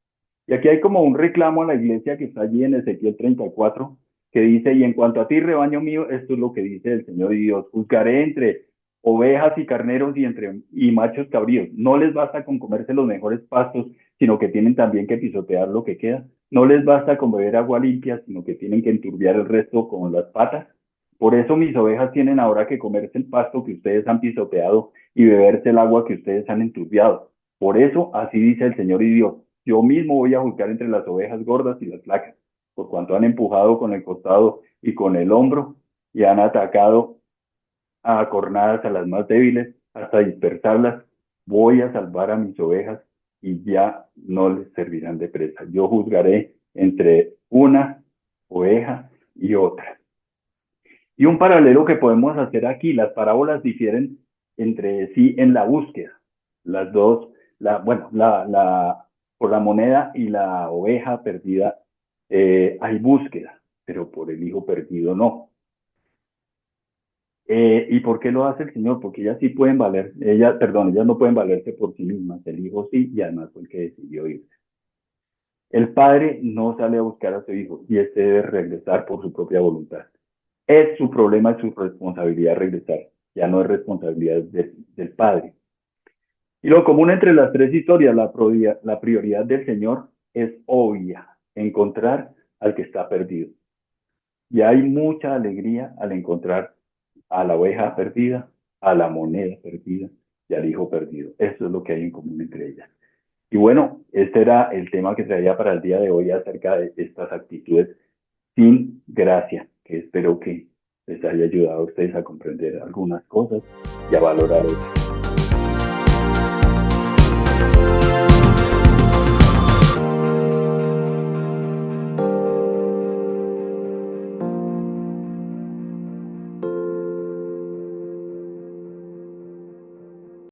Y aquí hay como un reclamo a la iglesia que está allí en Ezequiel 34, que dice, y en cuanto a ti, rebaño mío, esto es lo que dice el Señor y Dios, juzgaré entre ovejas y carneros y machos cabríos. No les basta con comerse los mejores pastos, sino que tienen también que pisotear lo que queda. No les basta con beber agua limpia, sino que tienen que enturbiar el resto con las patas. Por eso mis ovejas tienen ahora que comerse el pasto que ustedes han pisoteado y beberse el agua que ustedes han enturbiado. Por eso, así dice el Señor y Dios, yo mismo voy a juzgar entre las ovejas gordas y las flacas, por cuanto han empujado con el costado y con el hombro y han atacado a cornadas a las más débiles hasta dispersarlas. Voy a salvar a mis ovejas y ya no les servirán de presa. Yo juzgaré entre una oveja y otra. Y un paralelo que podemos hacer aquí, las parábolas difieren entre sí en la búsqueda. Las dos, por la moneda y la oveja perdida hay búsqueda, pero por el hijo perdido no. ¿Y por qué lo hace el Señor? Porque ellas sí pueden ellas no pueden valerse por sí mismas, el hijo sí, y además fue el que decidió irse. El padre no sale a buscar a su hijo y este debe regresar por su propia voluntad. Es su problema, es su responsabilidad regresar, ya no es responsabilidad del padre. Y lo común entre las tres historias, la prioridad del Señor es obvia, encontrar al que está perdido. Y hay mucha alegría al encontrar a la oveja perdida, a la moneda perdida y al hijo perdido. Eso es lo que hay en común entre ellas. Y bueno, este era el tema que traía para el día de hoy acerca de estas actitudes sin gracia, que espero que les haya ayudado a ustedes a comprender algunas cosas y a valorar otras.